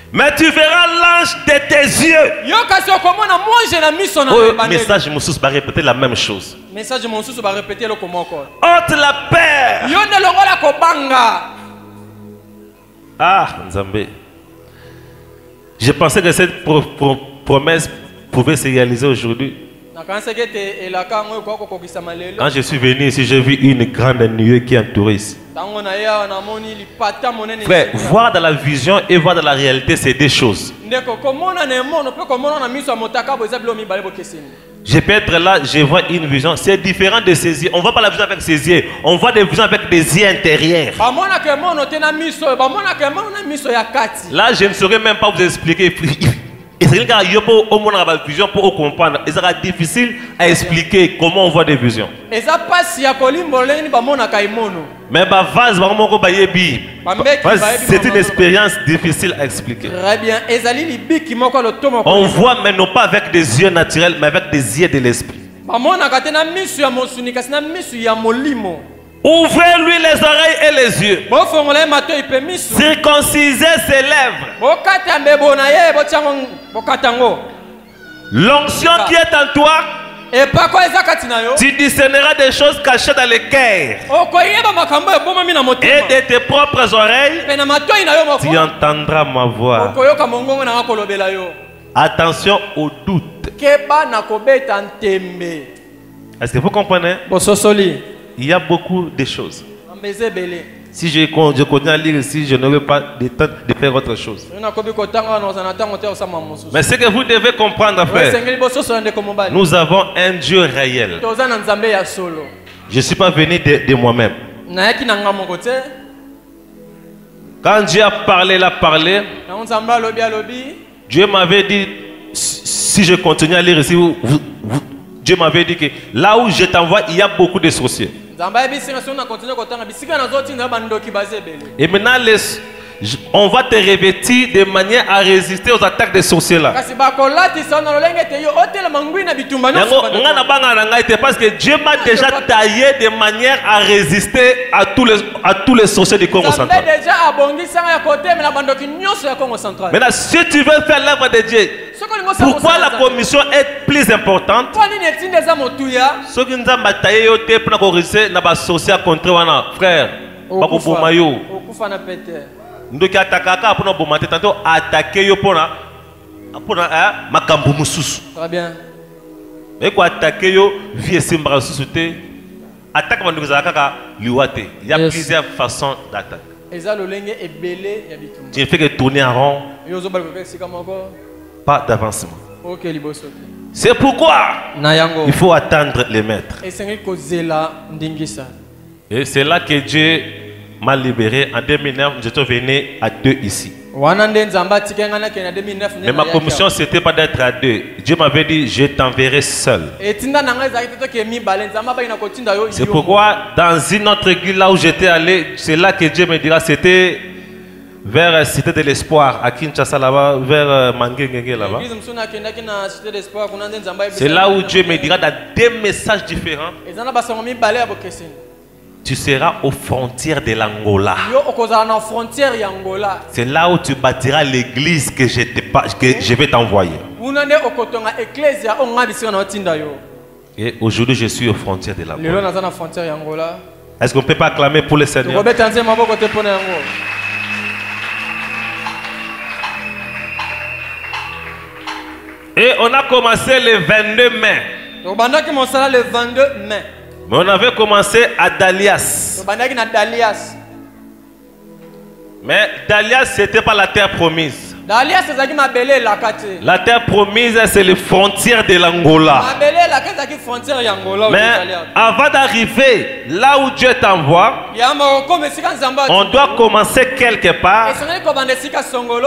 Mais tu verras l'ange de tes yeux. Message Moussous va répéter la même chose. Ôte la paix. Ah, Nzambe. Je pensais que cette promesse pouvait se réaliser aujourd'hui. Quand je suis venu ici, j'ai vu une grande nuée qui entourait ici. Frère, voir dans la vision et voir dans la réalité, c'est des choses. Je peux être là, je vois une vision, c'est différent de ses yeux. On ne voit pas la vision avec ses yeux, on voit des visions avec des yeux intérieurs. Là, je ne saurais même pas vous expliquer. Et c'est vision pour comprendre. Et ça sera difficile à expliquer comment on voit des visions. Mais c'est une expérience difficile à expliquer. On voit mais non pas avec des yeux naturels, mais avec des yeux de l'esprit. Ouvrez-lui les oreilles et les yeux. Circoncisez ses lèvres. L'onction qui est en toi, tu discerneras des choses cachées dans les cœurs. Et de tes propres oreilles, tu entendras ma voix. Attention au doute. Est-ce que vous comprenez? Il y a beaucoup de choses. Si je continue à lire ici, je n'aurai pas de temps de faire autre chose. Mais ce que vous devez comprendre, frère, nous avons un Dieu réel. Je ne suis pas venu de moi-même. Quand Dieu a parlé, il a parlé. Dieu m'avait dit, si je continue à lire ici, Dieu m'avait dit que là où je t'envoie, il y a beaucoup de sorciers. Et maintenant, on va te revêtir de manière à résister aux attaques des sorciers là. Parce que Dieu m'a déjà taillé de manière à résister à tous les sorciers du Congo central. Maintenant, si tu veux faire l'œuvre de Dieu, pourquoi la commission est plus importante? Ce qui nous a bataillé, c'est pour nous réussir à sorcier contre frère. Nous avons attaqué pour makambu mususu. Très bien. Mais quoi attaquer yo vie simbra susute attaque bandu kaka liwate. Il y a plusieurs façons d'attaquer. Tu ne fais que tourner en rond. Pas d'avancement. C'est pourquoi il faut attendre les maîtres. Et c'est là que Dieu m'a libéré. En 2009, je suis venu à 2 ici. Mais ma commission, c'était pas d'être à 2. Dieu m'avait dit, je t'enverrai seul. C'est pourquoi, dans une autre église là où j'étais allé, c'est là que Dieu me dira, c'était vers Cité de l'Espoir, à Kinshasa là-bas, vers Mangengenge là-bas. C'est là où Dieu me dira dans 2 messages différents. Tu seras aux frontières de l'Angola. C'est là où tu bâtiras l'église que je vais t'envoyer. Et aujourd'hui, je suis aux frontières de l'Angola. Est-ce qu'on ne peut pas acclamer pour le Seigneur? Et on a commencé le 22 mai. Mais on avait commencé à Dalias. Mais Dalias, ce n'était pas la terre promise. La terre promise, c'est les frontières de l'Angola. Mais avant d'arriver là où Dieu t'envoie, on doit commencer quelque part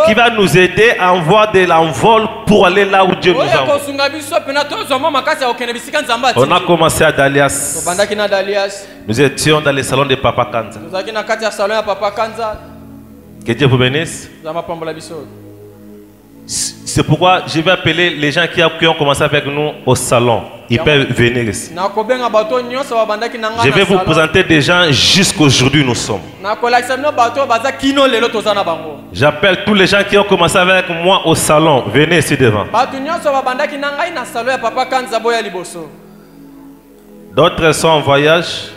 qui va nous aider à avoir de l'envol pour aller là où Dieu nous envoie. On a commencé à Dalias. Nous étions dans les salons de Papa Kanza. Que Dieu vous bénisse. C'est pourquoi je vais appeler les gens qui ont commencé avec nous au salon. Ils peuvent venir ici. Je vais vous présenter des gens jusqu'aujourd'hui nous sommes. J'appelle tous les gens qui ont commencé avec moi au salon. Venez ici devant. D'autres sont en voyage.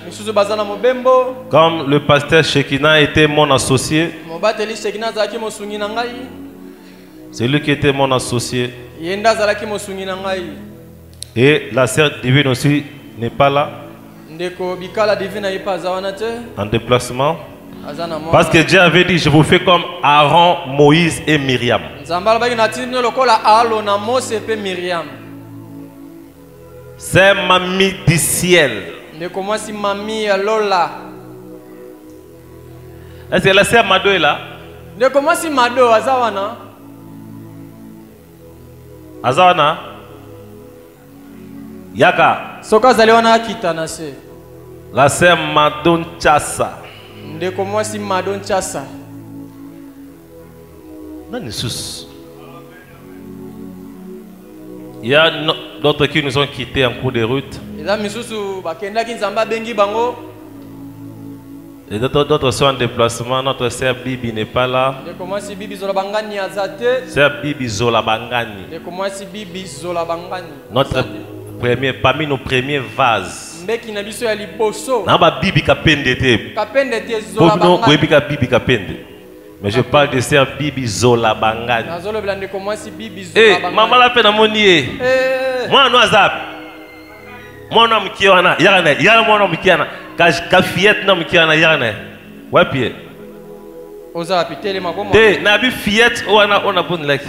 Comme le pasteur Shekina était mon associé. C'est lui qui était mon associé. Et la sœur divine aussi n'est pas là. En déplacement. Parce que Dieu avait dit, je vous fais comme Aaron, Moïse et Myriam. C'est mamie du ciel. Est-ce que la sœur Mado est là? Azawana? Yaka? La sœur Madon Chassa. Il y a d'autres qui nous ont quittés en cours de route. Et d'autres sont en déplacement. Notre sœur Bibi n'est pas là. Sœur Bibi Zolabangani. Notre premier, parmi nos premiers vases. Mais je parle de sœur Bibi Zolabangani. Eh, maman la peine à mon nier. Moi, nous avons. Moi, nous avons. Yana, moi, nous avons. Ka fillette, nous avons. Yana. Ouais, pied. Te, nabi fillette, on a bon lek.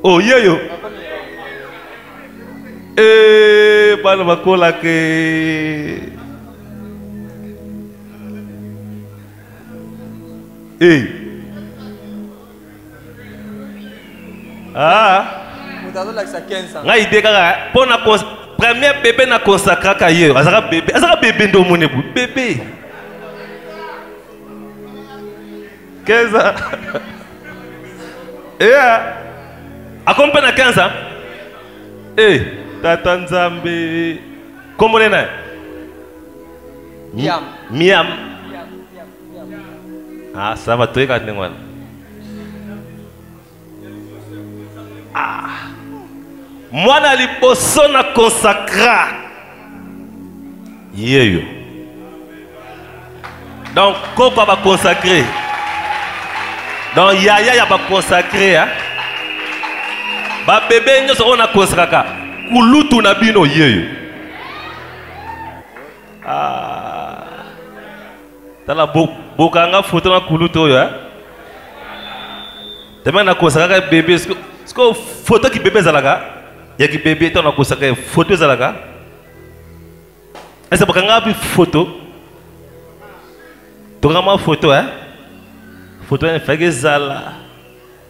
Oh, yo. Eh, pas le macola que. Eh. Ah. Nga idée kaka pour na premier bébé na consacré kaye. Azara bébé ndo mone bébé. Qu'est-ce ça? Eh. Accompagne à 15 ans. Eh. Tata Nzambe. Comment on est? Miam. Ah, ça va très bien. Ah. Moi, na liboso na consacra. Yeyo. Donc, comment va consacrer? Donc, Yaya va consacrer. Ba bébé, nous serons na consacra. Kulutu na bino yeyo. Ah. Tala bokanga photo na kulutu yo. Demain na consacra bébé. Est-ce que photo qui bébé zalaga? Ya qui bébé ton na consacra photo zalaga? Est-ce que bokanga bi photo? Tokama photo Photo en fage zala.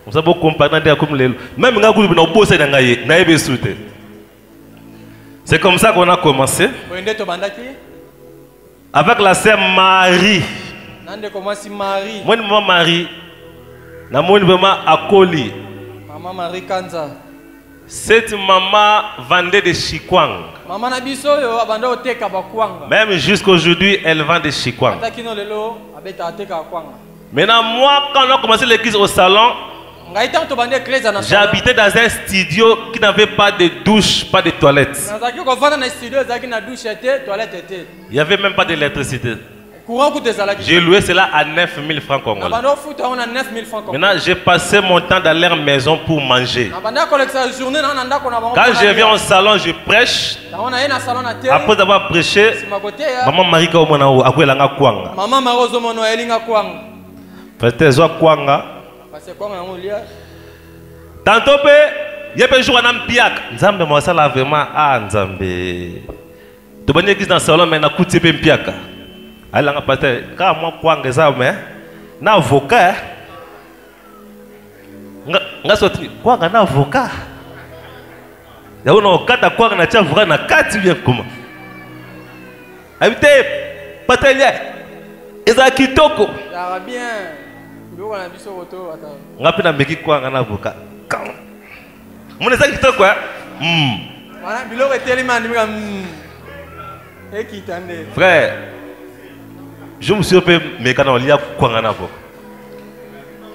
On s'est beaucoup comparé comme les. Même nga groupe na bosse na ngaye na ebe soute. C'est comme ça qu'on a commencé. Avec la sœur Marie. Moi, maman Marie. Na moi vraiment Akoli. Maman Marie Kanza. Cette maman vendait des chikwang. Maman na biso yo abanda oteka bakwanga. Même jusqu'aujourd'hui, elle vend des chikwang. Maintenant, moi, quand on a commencé l'église au salon, j'habitais dans un studio qui n'avait pas de douche, pas de toilettes. Il n'y avait même pas d'électricité. J'ai loué cela à 9 000 francs congolais. Maintenant, j'ai passé mon temps dans leur maison pour manger. Quand je viens au salon, je prêche. Après avoir prêché, maman Marie Maman tantôt, il y a un jour un ampiac. Nzambe moi ça là vraiment Nzambe. Tu vas l'église dans le salon mais na kuti pe mpiaka. Elle a pas car moi kwanga ça mais na avocat. Nga soti kwanga na avocat. Ya uno kata kwanga na chavura na kati bien comment. Habité patelia. Eza kitoko. Ça va bien. Ngapi na meki kwanga na avocat. Mune za kitoko Wana biloko etelema ndimika frère, je me suis fait mécano lia kwanga na avocat.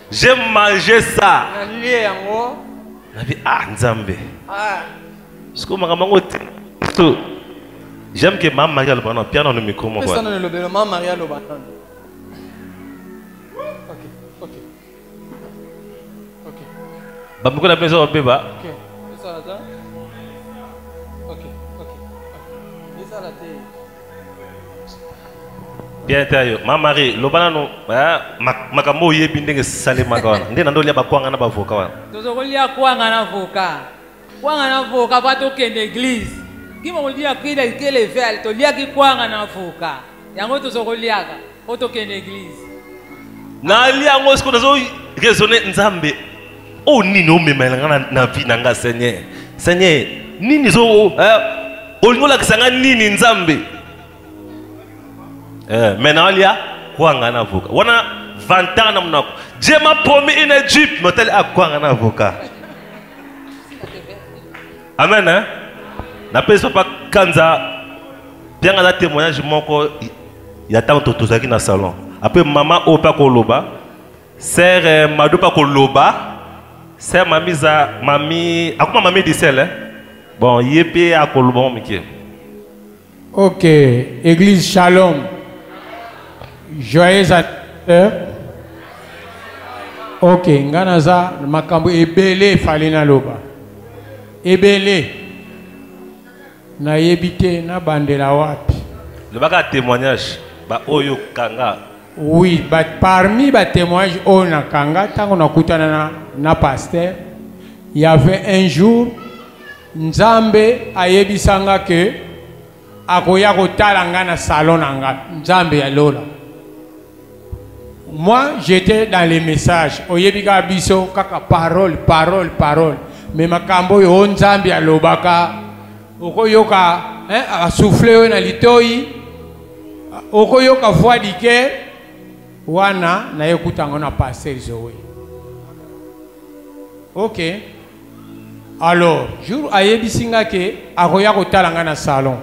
J'ai mangé ça. Nzambe. Ce que j'aime que maman Maria le banon piano no micro mo quoi. Maman Maria le banon. OK. Ba moko na besoin beba. OK. Ça là. OK. Bien tayo, mamari, lobana no, makambo yebi ndenge sale magawana. Ndenge nando lia bakwanga na bavoka wana. Tozo lia kwanga na voka. Kwanga na voka bato kende église. Ki mo lia kila kele vel, to lia ki kwanga na voka. Yango tozo liaka, oto kende église. Na lia ngo siko nazo raisonner nzambe. Oh nini o memela na vie nanga Seigneur. Seigneur, nini zo olingola kisanga nini nzambe? Maintenant, il y a quoi un avocat? On a 20 ans. Dieu m'a promis une Égypte, mais il y a quoi un avocat? Amen. Hein? Na personne pas kanza. Bien à la témoignage, il y a tant de choses dans le salon. Après, maman au pas koloba, sœur Madou pas koloba, sœur mami, à quoi mamie dit celle? Bon, il est à koloba, Mickey. Ok, Église Shalom. Joyeux anniversaire. Ok, nganaza makambo ebele falina loba. Ebele na yebite na bandela wapi. Le baga témoignage ba oyo kanga. Oui, parmi les témoignages on a kanga tango na kutana na pasteur, il y avait un jour Nzambe ayebisanga que akoya kotala nga na salon nanga Nzambe ya lola. Moi, j'étais dans les messages. Oyebika biso kaka parole. Mais makambo yo Nzambe ya lobaka. Okoyoka a souffler na litoi. Okoyoka voix du cœur. Wana na yekutanga na pasteur Zoé. OK. Alors, jour ayebisinga ke akoya kotala nga na salon.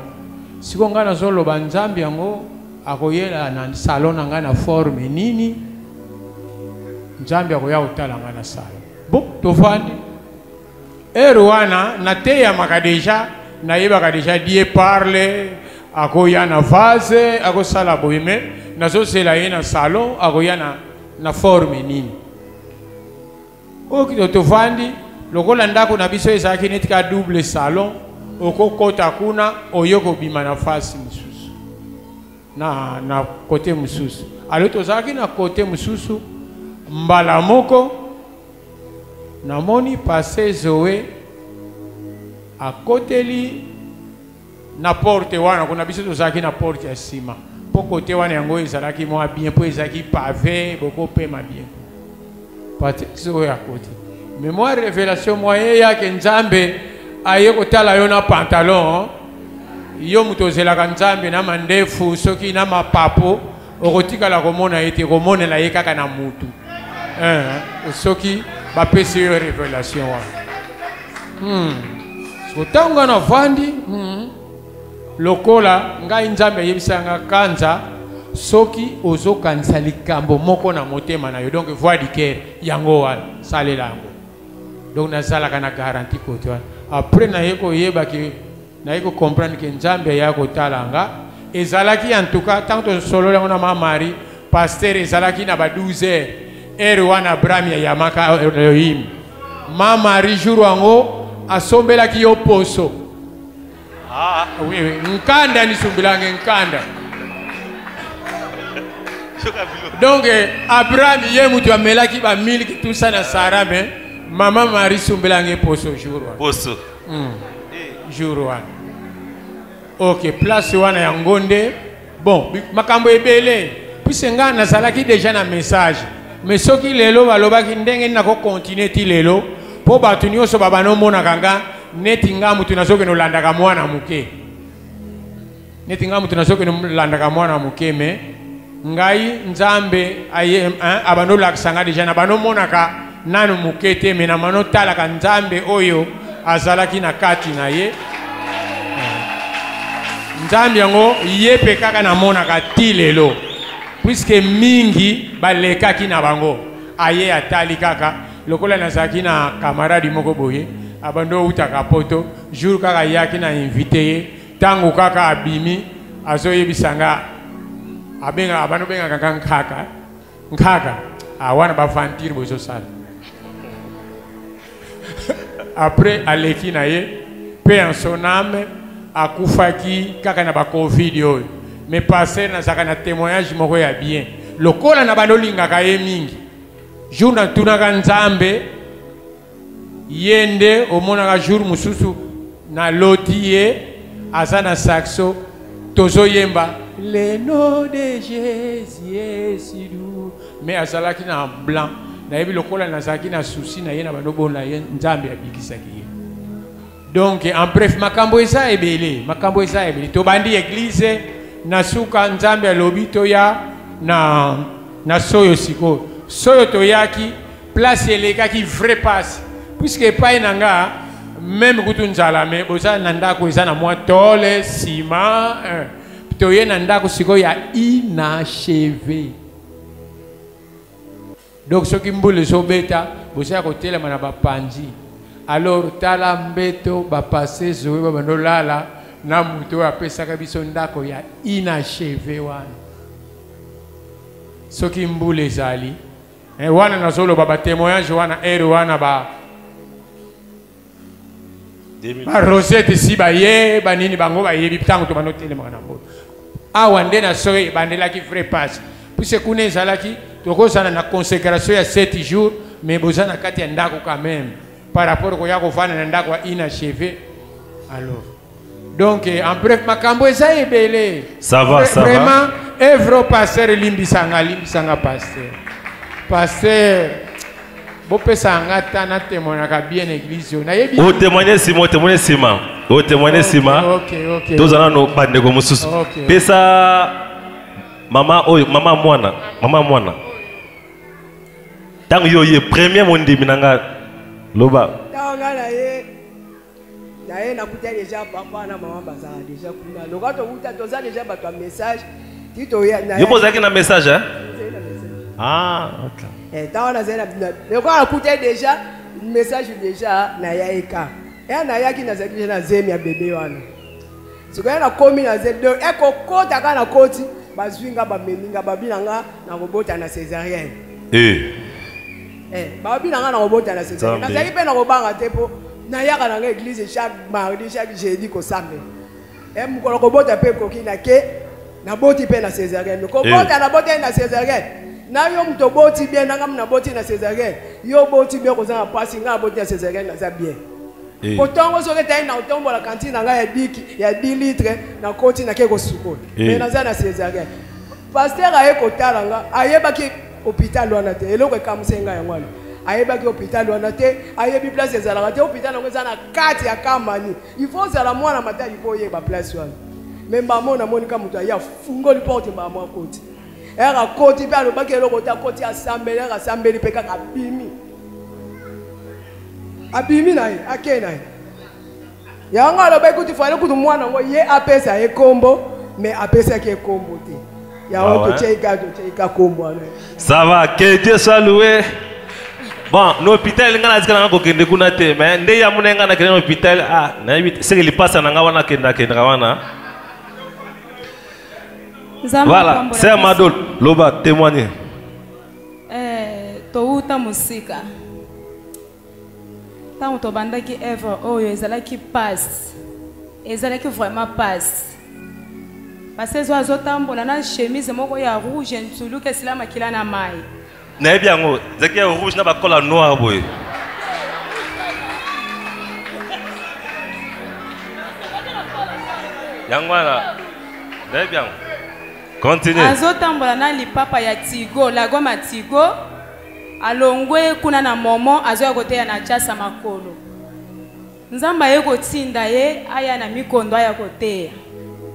Siko nga na zolo banzambi yango akoyela na salon nga na forme nini nzambi akoya kotala nga na salon. Bon, tovandi wana na te ya maka deja na yebaka deja die parle akoya na vase akosala boyeme nazo sela ye na salon akoya na forme nini. Ok, tovandi lokola ndako na biso ezaki neti ka double salon okokota kuna oyoko bima na fasi mususu na kote mususu alo tozaki na kote mususu mbala moko namoni pase Zoé akoteli na porte wana kuna biso tozaki na porte ya sima po kote wana yango ezalaki mwa bien po ezalaki pavé boko pema bien pate Zoé akote mais moi révélation moyen yake Nzambe aye kotala yo na pantalon yo mutozelaka Nzambe na mandefu soki na mapapo okotikala komona ete komonela ye kaka na mutu soki bapesi yo révélation wana sotango na vandi lokola ngai Nzambe ayebisanga kanza soki ozokanisa likambo moko na motema na yo donc voix du cœur yango wana salela yango donc nazalaka na garantie kote wana. Après na yeko yeba ki na yeko comprendre que Nzambe ya kotalanga ezalaki en tout cas tant que solo la na Marie pasteur ezalaki na ba 12h wana Abraham ya yamaka Elohim Marie jour wango asombelaki yo poso oui nkanda ni sumbilange nkanda donc Abraham ye mutu amelaki ba miliki tout ça na Sarah mais Maman Marie sumbelange poso jour wana. Poso. Jour wana. Ok, place wana ya ngonde. Bon, makambo ebele. Puis nga nazalaki déjà na message. Mais soki lelo balobaki ndenge na ko continuer ti lelo po batu nyonso babano mona kanga neti nga mutu nazoke no landaka mwana muke. Neti nga mutu nazoke no landaka mwana muke me ngai Nzambe aye abano lakisanga déjà na bano mona ka nanu mukete mena mano talaka Nzambe oyo azalaki na kati na ye Nzambe yango yepe kaka na mona ka tilelo puisque mingi balekaki na bango aye atali kaka lokola nazaki na camarade moko boye abando utaka poto jour kaka yaki na invité ye tango kaka abimi azoyebisanga abenga abano benga kaka nkaka awana bafantir bozo sala. Après, Aleki na ye, paix en son âme, akufaki kaka na ba covid oyo mais passer na saka na témoignage moko ya bien lokola na banolinga ka ye mingi jour na tunaka nzambe yende omonaka jour mususu na loti ye aza na saxo tozo yemba le nom de Jésus est si doux mais azalaki na blanc na yebi lokola na zaki na souci na ye na banobona ye nzambe abikisaki ye donc en bref makambo eza ebele to bandi église na suka nzambe alobi toya na soyo siko soyo toyaki place elekaki vrai passe puisque pas nanga même kutu nzala me boza na ndako eza na mwa tole ciment toye na ndako siko ya inachevé donc soki mbule zobeta boza kotelema na bapanzi alors tala mbeto bapase zoe babandolala na muto apesaka biso ndako ya inachevé wana soki mbule ezali wana nazoloba batémoignage wana ere wana ba rosette si baye banini bango bayebi ntango to banotelemaka na mboto awa nde na soki ebandelaki vrai passe puisque kuna ezalaki tokozala na consécration ya 7 jours mais boza na kati ya ndako quand même par rapport koya kovanda na ndako ya inachevé alors donc en bref makambo eza ebele ça va vraiment evro pasteur limbisanga pasteur bopesanga tana témoignaka bien église na yebi o témoigner sima ok tozana no bandeko mususu pesa mama mwana tango yo ye premier mondimi nanga loba tanga na ye nakuta déjà papa na maman bazala déjà kuna lokato uta toza déjà bato message tito ya na yo bozaki na message ah ok tanga na zena lokato nakuta déjà message déjà na ya eka na yaki na zaki na zemi ya bébé wana sikoya na komi na zedo eko kota kana koti bazwinga bameninga babinanga na robota na césarienne babinanga na robota na césarienne na zaki pe na robanga tepo na yaka na église chaque mardi chaque jeudi ko sambe mukolo ko bota pe ko kina ke na boti pe na césarienne ko bota na bota na césarienne na yo muto boti bien na ngam na boti na césarienne yo boti bien ko za pasi nga boti na césarienne na za bien potongo so keta na utombo la cantine nga ya biki ya 10 litres na koti na ke ko suko mais na za na césarienne pasteur aye ko talanga ayeba ki hôpital wana te eloko kamusenga ya ngwana ayebaki hôpital wana te ayebi place ezalaka te hôpital yango eza na kati ya kamani il faut ozala mwana matali mpo oyeba place wana me mbamona monika moto aya fungoli porte mbamwa koti eka koti mpe alobaki eloko te akoti asambeli eka asambeli mpe kaka abimi na ye ake na ye yango alobaki kuti fale kutu mwana yango ye apesa ye kombo me apesaki ye kombo te yango totyeka kombo wana ça va que Dieu soit loué. Bon, l'hôpital, il y a des gens qui ont été mais il y a des gens qui ont été c'est qu'il passe à Nangawana Kendawana. Voilà, c'est Amadou, Loba, témoigner. Touta musika. Tant que banda qui ever, oh, ils qui passe. Ils qui vraiment passe. Parce que les oiseaux tambour, na chemise, moko ya rouge, nsulu que cela makila na mai. Na bien ngo, zaki ya rouge na ba cola noir boy. Yangwana. Na bien. Continue. Azotambola na lipapa ya Tigo, la goma Tigo. Alongwe kuna na momo azoya koteya na chasa makolo. Nzamba ye kotinda ye aya na mikondo aya koteya.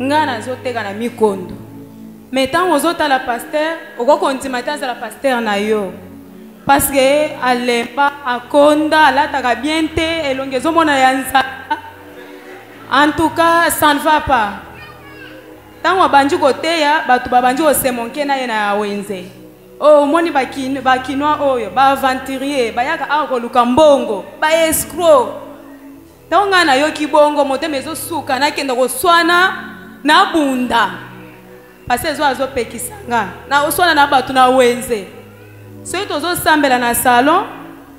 Ngana azoteka na mikondo. Metan ozota la pasteur, okokontimata za la pasteur na yo. Parce que alemba akonda alataka bien te elongezo mona yanza. En tout cas, ça ne va pas. Tango banji koteya, batu babanji osemonke na ye na wenze. Oh, moni bakinwa oyo, ba aventurier, bayaka ako luka mbongo, ba escroc. Tango ngana yo kibongo motema ezo suka na kenda koswana na bunda. Parce que zo pekisanga na oswana na batu na wenze. So tozo sambela na salon,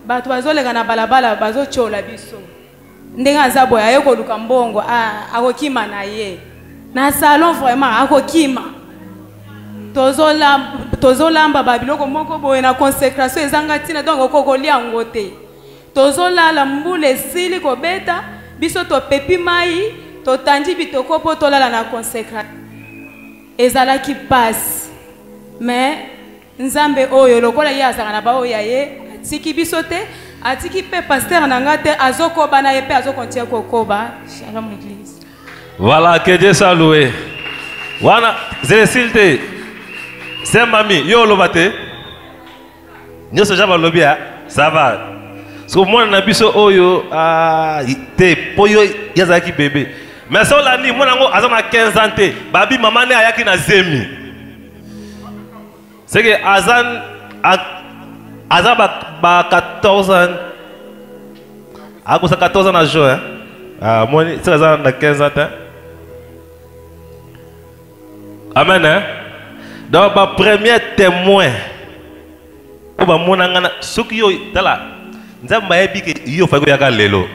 batu bazoleka na balabala bazo chola biso. ndenge aza boye aye koluka mbongo akokima na ye na salon vraiment akokima tozolamba babiloko moko boye na consécration ezanga ntina donc okokolia yango te tozolala mbula esili kobeta biso topepi mai totandi bitoko mpo tolala na consécration ezalaki pasi mais nzambe oyo lokola ye azalaka na baoyo ya ye atiki biso te atiki pe pasteur na nga te azokoba na ye pe azokontinue kokoba. Shalom l'église. Voilà, que Dieu soit loué. Wana zelesilté c'est mami yo lobate nyoso jaba lobia ça va so moi na biso oyo te poyo yazaki bébé mais ça la ni moi nango azana 15 ans te babi maman ne ayaki na zemi c'est que azan ba 14 ans a 14 ans à jouer moi c'est azan na 15 ans hein? Amen hein? Donc ma premier témoin o ba mona ngana soki yo tala nzamba yebi ke yo fa ko yaka lelo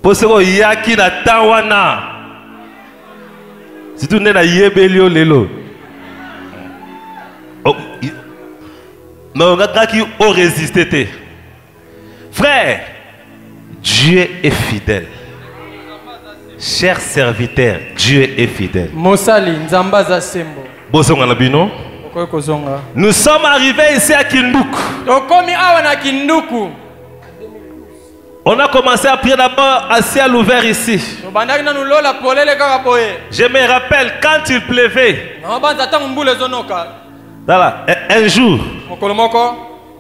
poseko yaki na tawana surtout ne na yebelio lelo non ngaki o résister te frère. Dieu est fidèle. Chers serviteurs, Dieu est fidèle. Nous sommes arrivés ici à Kinduku. On a commencé à prier d'abord à ciel ouvert ici. Je me rappelle quand il pleuvait. Un jour,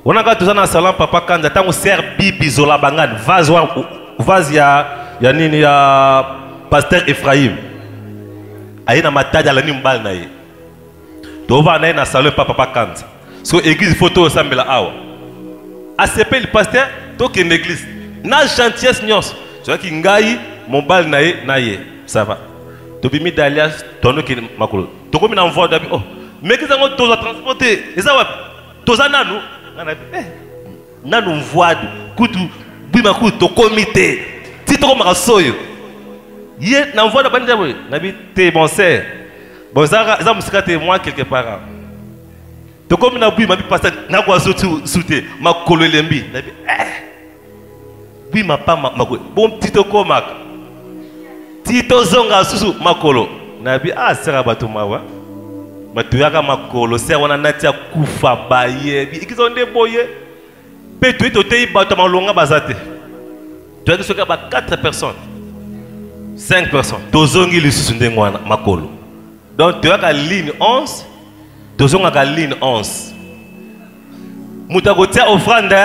on a tous un salon papa quand on sert bibizola bangan vase ya nini ya pasteur Ephraim aina mataja la nimbal na ye to va na salon papa quand so église photo sambela awa ACP le pasteur to ke l'église na gentillesse nyos so ki ngai mon bal na ye ça va to bimi d'alias tono ki makolo to ko mina envoie dabi oh mais que ça on to transporter eza wa to za nanu nanu voix kutu bima kutu comité ti to ma soyo ye na voix da banja boy na bi te bon c'est bon ça musika te moi quelque part to comme na bima bi passer na kwa soute ma kolo lembi na bi bima pa ma bon tito koma tito zonga susu makolo na bi sera bato mawa matuyaka makolo se wana natia kufa baye ikizonde boye peto itote bato malonga bazate tu as que ba 4 personnes 5 personnes tozongi lisusu ndengwana makolo donc tu as ligne 11 tozonga ka ligne 11 mutakotia offrande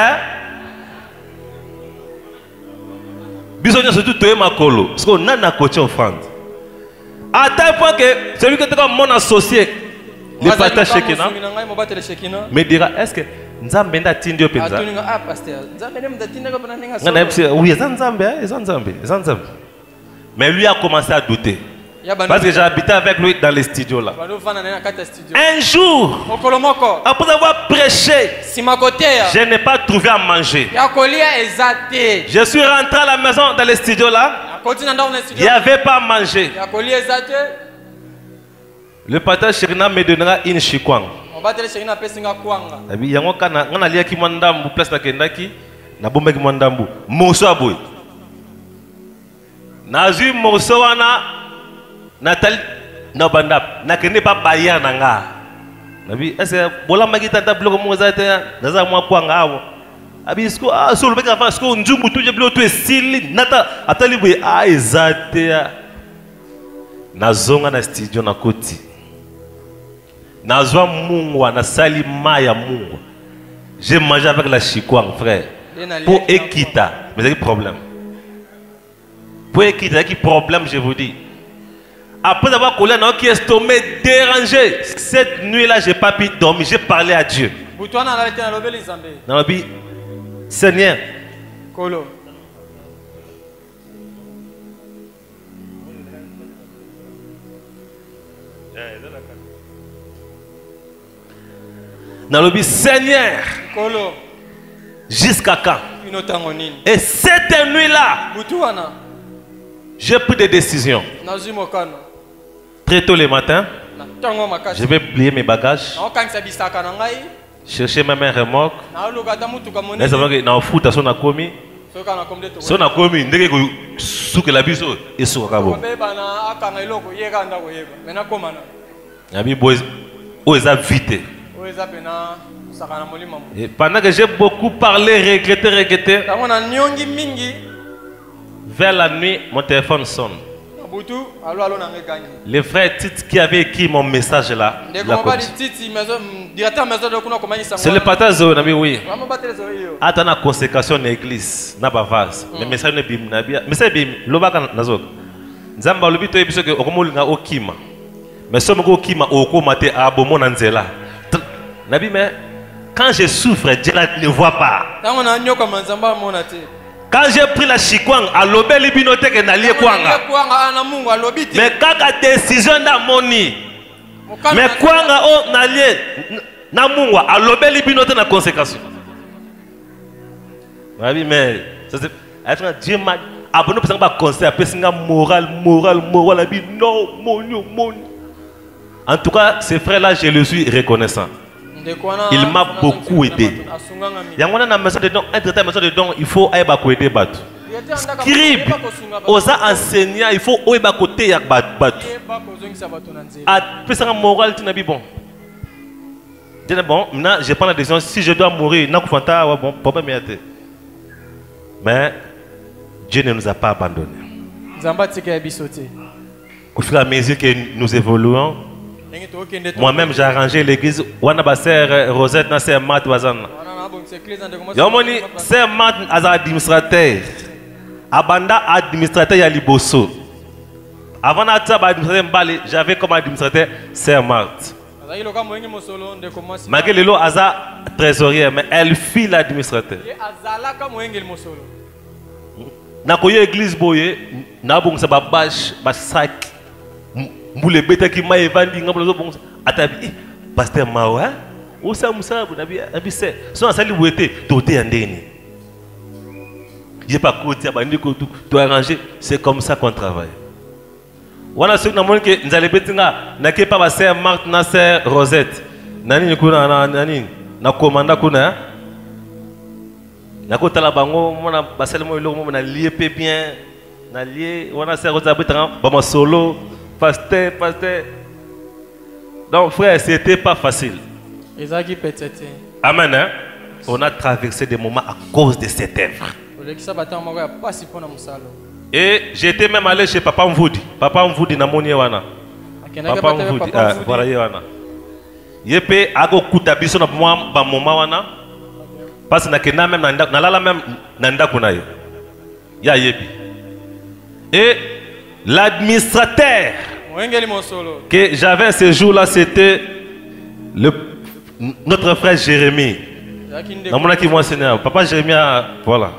bisonya surtout toye makolo parce que nana kotia offrande à tel point que celui qui était mon associé le pasteur Shekina me dira est-ce que Nzambe nda tindio penza oui Nzambe mais lui a commencé à douter parce que j'habitais avec lui dans les studios là. Un jour après avoir prêché je n'ai pas trouvé à manger. Je suis rentré à la maison dans les studios là, il n'y avait pas à manger. Le pasteur Shekina me donnera une chikwang. Yango kana ngana lia ki mandambu place na kendaki na bomba ki mandambu moso aboy na zui moso wana natal na bandap na kende pa baya na nga nabi ese bola magita ta bloko mo za te naza mwa kwanga awo abi sko so lobeka fa sko njumbu tuje bloko to esili nata atali boy ezate na zonga na studio na koti Nazwa mungwa na sali maya mungwa. J'ai mangé avec la chikwang frère. Pour équita, mais c'est un problème. Pour équita, c'est un problème je vous dis. Après avoir collé un qui estomac dérangé, cette nuit-là j'ai pas pu dormir, j'ai parlé à Dieu. Dans la vie, Seigneur. Kolo. Dans le but, Seigneur, Jusqu'à quand? Et cette nuit-là, j'ai pris des décisions. Très tôt le matin, je vais plier mes bagages, chercher même un remorque. Mais ça va que dans le foot, on a commis. Si on a commis, on a que la bise est sur le cabo. Vite. Et pendant que j'ai beaucoup parlé, regretté, vers la nuit, mon téléphone sonne. Le frère Tite qui avait écrit mon message là. C'est le partage de oui. Attends la consécration de l'église, n'a pas vase. Mais message ne bim na bia. Message bim lobaka nazok. Nzamba lobi to ebiso ke okomolinga okima. Mais somme ko okima okomate abomo na nzela. Nabi mais quand je souffre, Dieu ne voit pas. Quand j'ai pris la chikwang, à l'obé binote que n'allie kwanga. Mais quand la décision n'a moni, mais kwanga o n'allie n'a mungwa, à l'obé binote na conséquence. Oui, mais ça c'est Dieu m'a abonné pour ça pas conseil, après c'est moral, non, mon. En tout cas, ces frères-là, je les suis reconnaissant. Il m'a beaucoup aidé. Il y a une maison de dons, un maison de dons, il faut aider Batu. Scribe, aux enseignants, il faut aider côté yak Batu. À plus un moral, tu n'as pas bon. Bon, maintenant, je prends la décision. Si je dois mourir, n'a pas bon, problème. Mais Dieu ne nous a pas abandonnés. Au fur et à mesure que nous évoluons, moi-même j'ai arrangé l'église. Wana ba sœur Rosette na sœur Mat bazana. Yomoni sœur Mat as administrateur. Abanda administrateur ya liboso. Avant d'être administrateur Mbali, j'avais comme administrateur sœur Mat. Malgré le lot aza trésorier, mais elle fit l'administrateur. Na koye église boye, na bon sa ba bâche, ba sac. Moule bête qui m'a évandi, atabi pasteur Mawa, où ça moussa, nabi c'est. Son sali bouete, doté andeni. J'ai pas côté, abandi ko tout arranger, c'est comme ça qu'on travaille. Wana ceux qui que nous allons betinga, na ke pas pasteur Marthe, na sœur Rosette. Nani kuna nani, na commanda kuna. Na kota la bango, mona basel mo ilo mo na lié bien, na lié, wana sœur Rosette betinga, ba ma solo. Pasteur. Donc, frère, c'était pas facile. Amen. Hein? On a traversé des moments à cause de cette œuvre. Et j'étais même allé chez Papa Mvoudi. Papa Mvoudi na moni wana. Papa Mvoudi. Voilà, wana. Yepe ago kutabiso na moi ba moment wana. Parce que na kena même na lala même nanda kunayo. Ya yebi. Et l'administrateur que j'avais ce jour-là, c'était notre frère Jérémie. Papa Jérémie, voilà.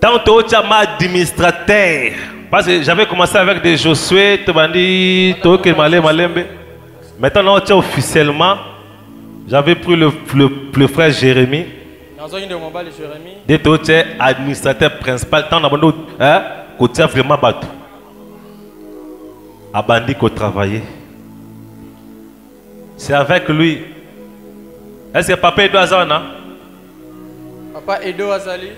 Tantôt, tu as ma administrateur. Parce que j'avais commencé avec des Josué, Tobandi, Toke, Malembe. Maintenant, officiellement, j'avais pris le frère Jérémie. Des tu es administrateur principal. Tant d'abord, côté vraiment battu. Abandi qu'on travaillait. C'est avec lui. Est-ce que Papa Edo Azana? Papa Edo Azali.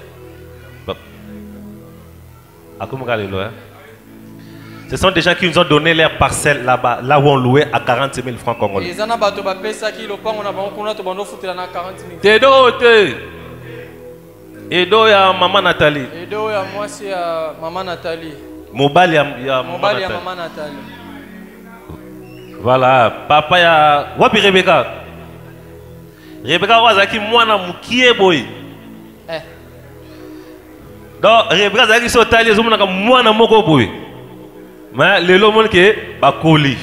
Ce sont des gens qui nous ont donné leurs parcelles là-bas, là où on louait à 40 000 francs congolais. Edo ya maman Nathalie. Edo ya moi c'est maman Nathalie. Mobile ya maman Nathalie. Voilà, papa ya wapi Rebecca. Rebecca wazaki mwana mukie boy. Donc Rebecca zaki sotali zo mwana mwana moko boy. Mais lelo mon ke bakoli.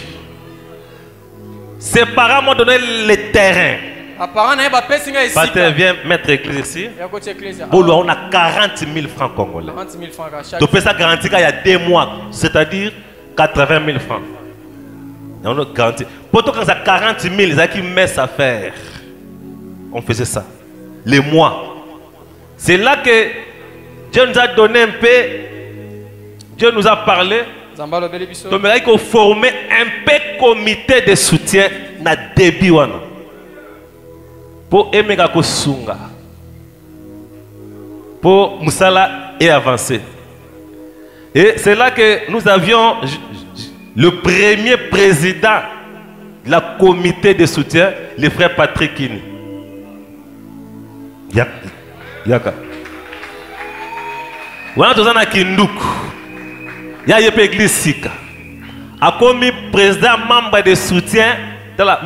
Ses parents m'ont donné le terrain. Pasteur, viens mettre l'église ici. On a 40 000 francs congolais. 40 000 francs à chaque. Tu peux ça garantir qu'il y a 2 mois, c'est-à-dire 80 000 francs. On a garanti. Pourtant, quand ça 40 000, ils ont qui met ça faire. On faisait ça. les mois. C'est là que Dieu nous a donné un peu, Dieu nous a parlé. Donc, il faut former un peu comité de soutien na début pour aimer sunga, pour Moussala et avancer. Et c'est là que nous avions le premier président de la comité de soutien, le frère Patrick Kini. Yaka. Wana tozana Kinduku. Ya yepe église sika. A commis président membre de soutien.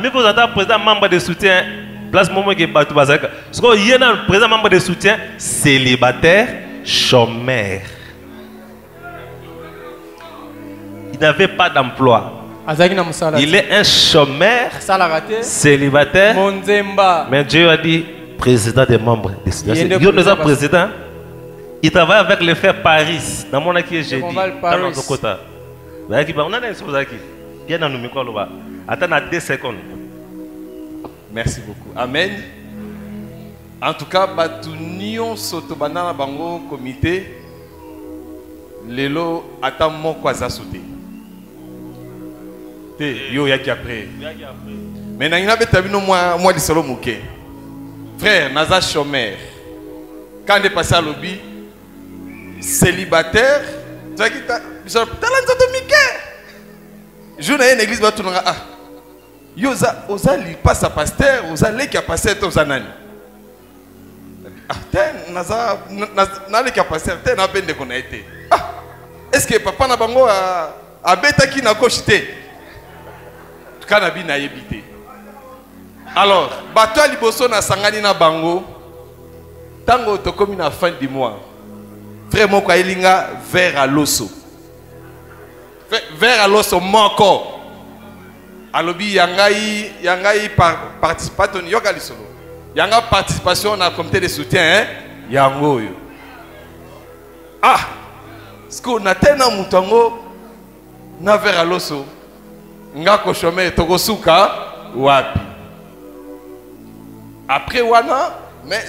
Mais vous avez président membre de soutien. Place moment que Batou Bazaka. Parce qu'il y a un président membre de soutien célibataire, chômeur. Il n'avait pas d'emploi. Il est un chômeur, célibataire. Mais Dieu a dit président des membres de soutien. Il est un président. Il travaille avec le frère Paris. Dans mon acquis, j'ai dit. Dans notre côté. On a une chose qui. Bien dans nos micros là-bas. Attends 2 secondes. Merci beaucoup. Amen. En tout cas, Batunion Sotobana Bango comité. Lelo attend mon kwaza sauté. Yo yaki après. Mais n'a pas tabino moi de solo mouké. Frère, naza chômeur. Quand on est passé à l'obbi, célibataire, tu as dit, tu as une église, tu as dit, oza li passe à pasteur, oza li qui a passé à zanani. Ah, naza li qui a passé, n'a pas de connecté. Ah, est-ce que papa na bango a bêta qui n'a cochité? Tu as bien naïbité. Alors, bato liboso na sangani na bango. Tango to comme na fin du mois. Frère moko elinga vers à l'osso. Vers à l'osso moko. Alobi yangai participation yoka lisolo. Yanga participation na comité de soutien hein yango yo. Ah. Sko na tena mutango na vers à l'osso. Nga ko chômeur tokosuka wapi. Après wana mais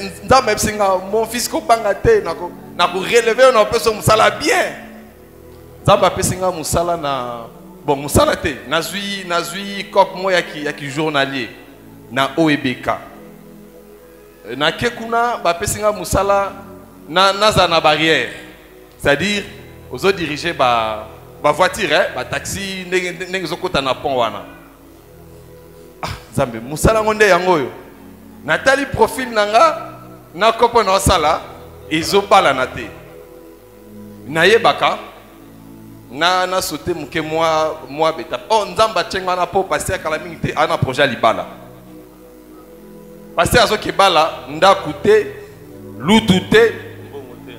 mon fils ko bangate na ko relever on peut son musala bien. Zamba pesinga musala na bon musala te nazui cop moya ki journalier na OEBK. Na kekuna ba pesinga musala na na barrière. C'est-à-dire aux autres diriger ba voiture hein, ba taxi ndenge zokota na pont wana. Ah Zambe musala ngonde yango yo. Nathalie profil nanga na kopo na sala ezobala na te na yebaka na sauté muke moi beta oh nzamba tchenga na po passer kala mingi te ana projet libala passer azo ke bala ndaku te lutu te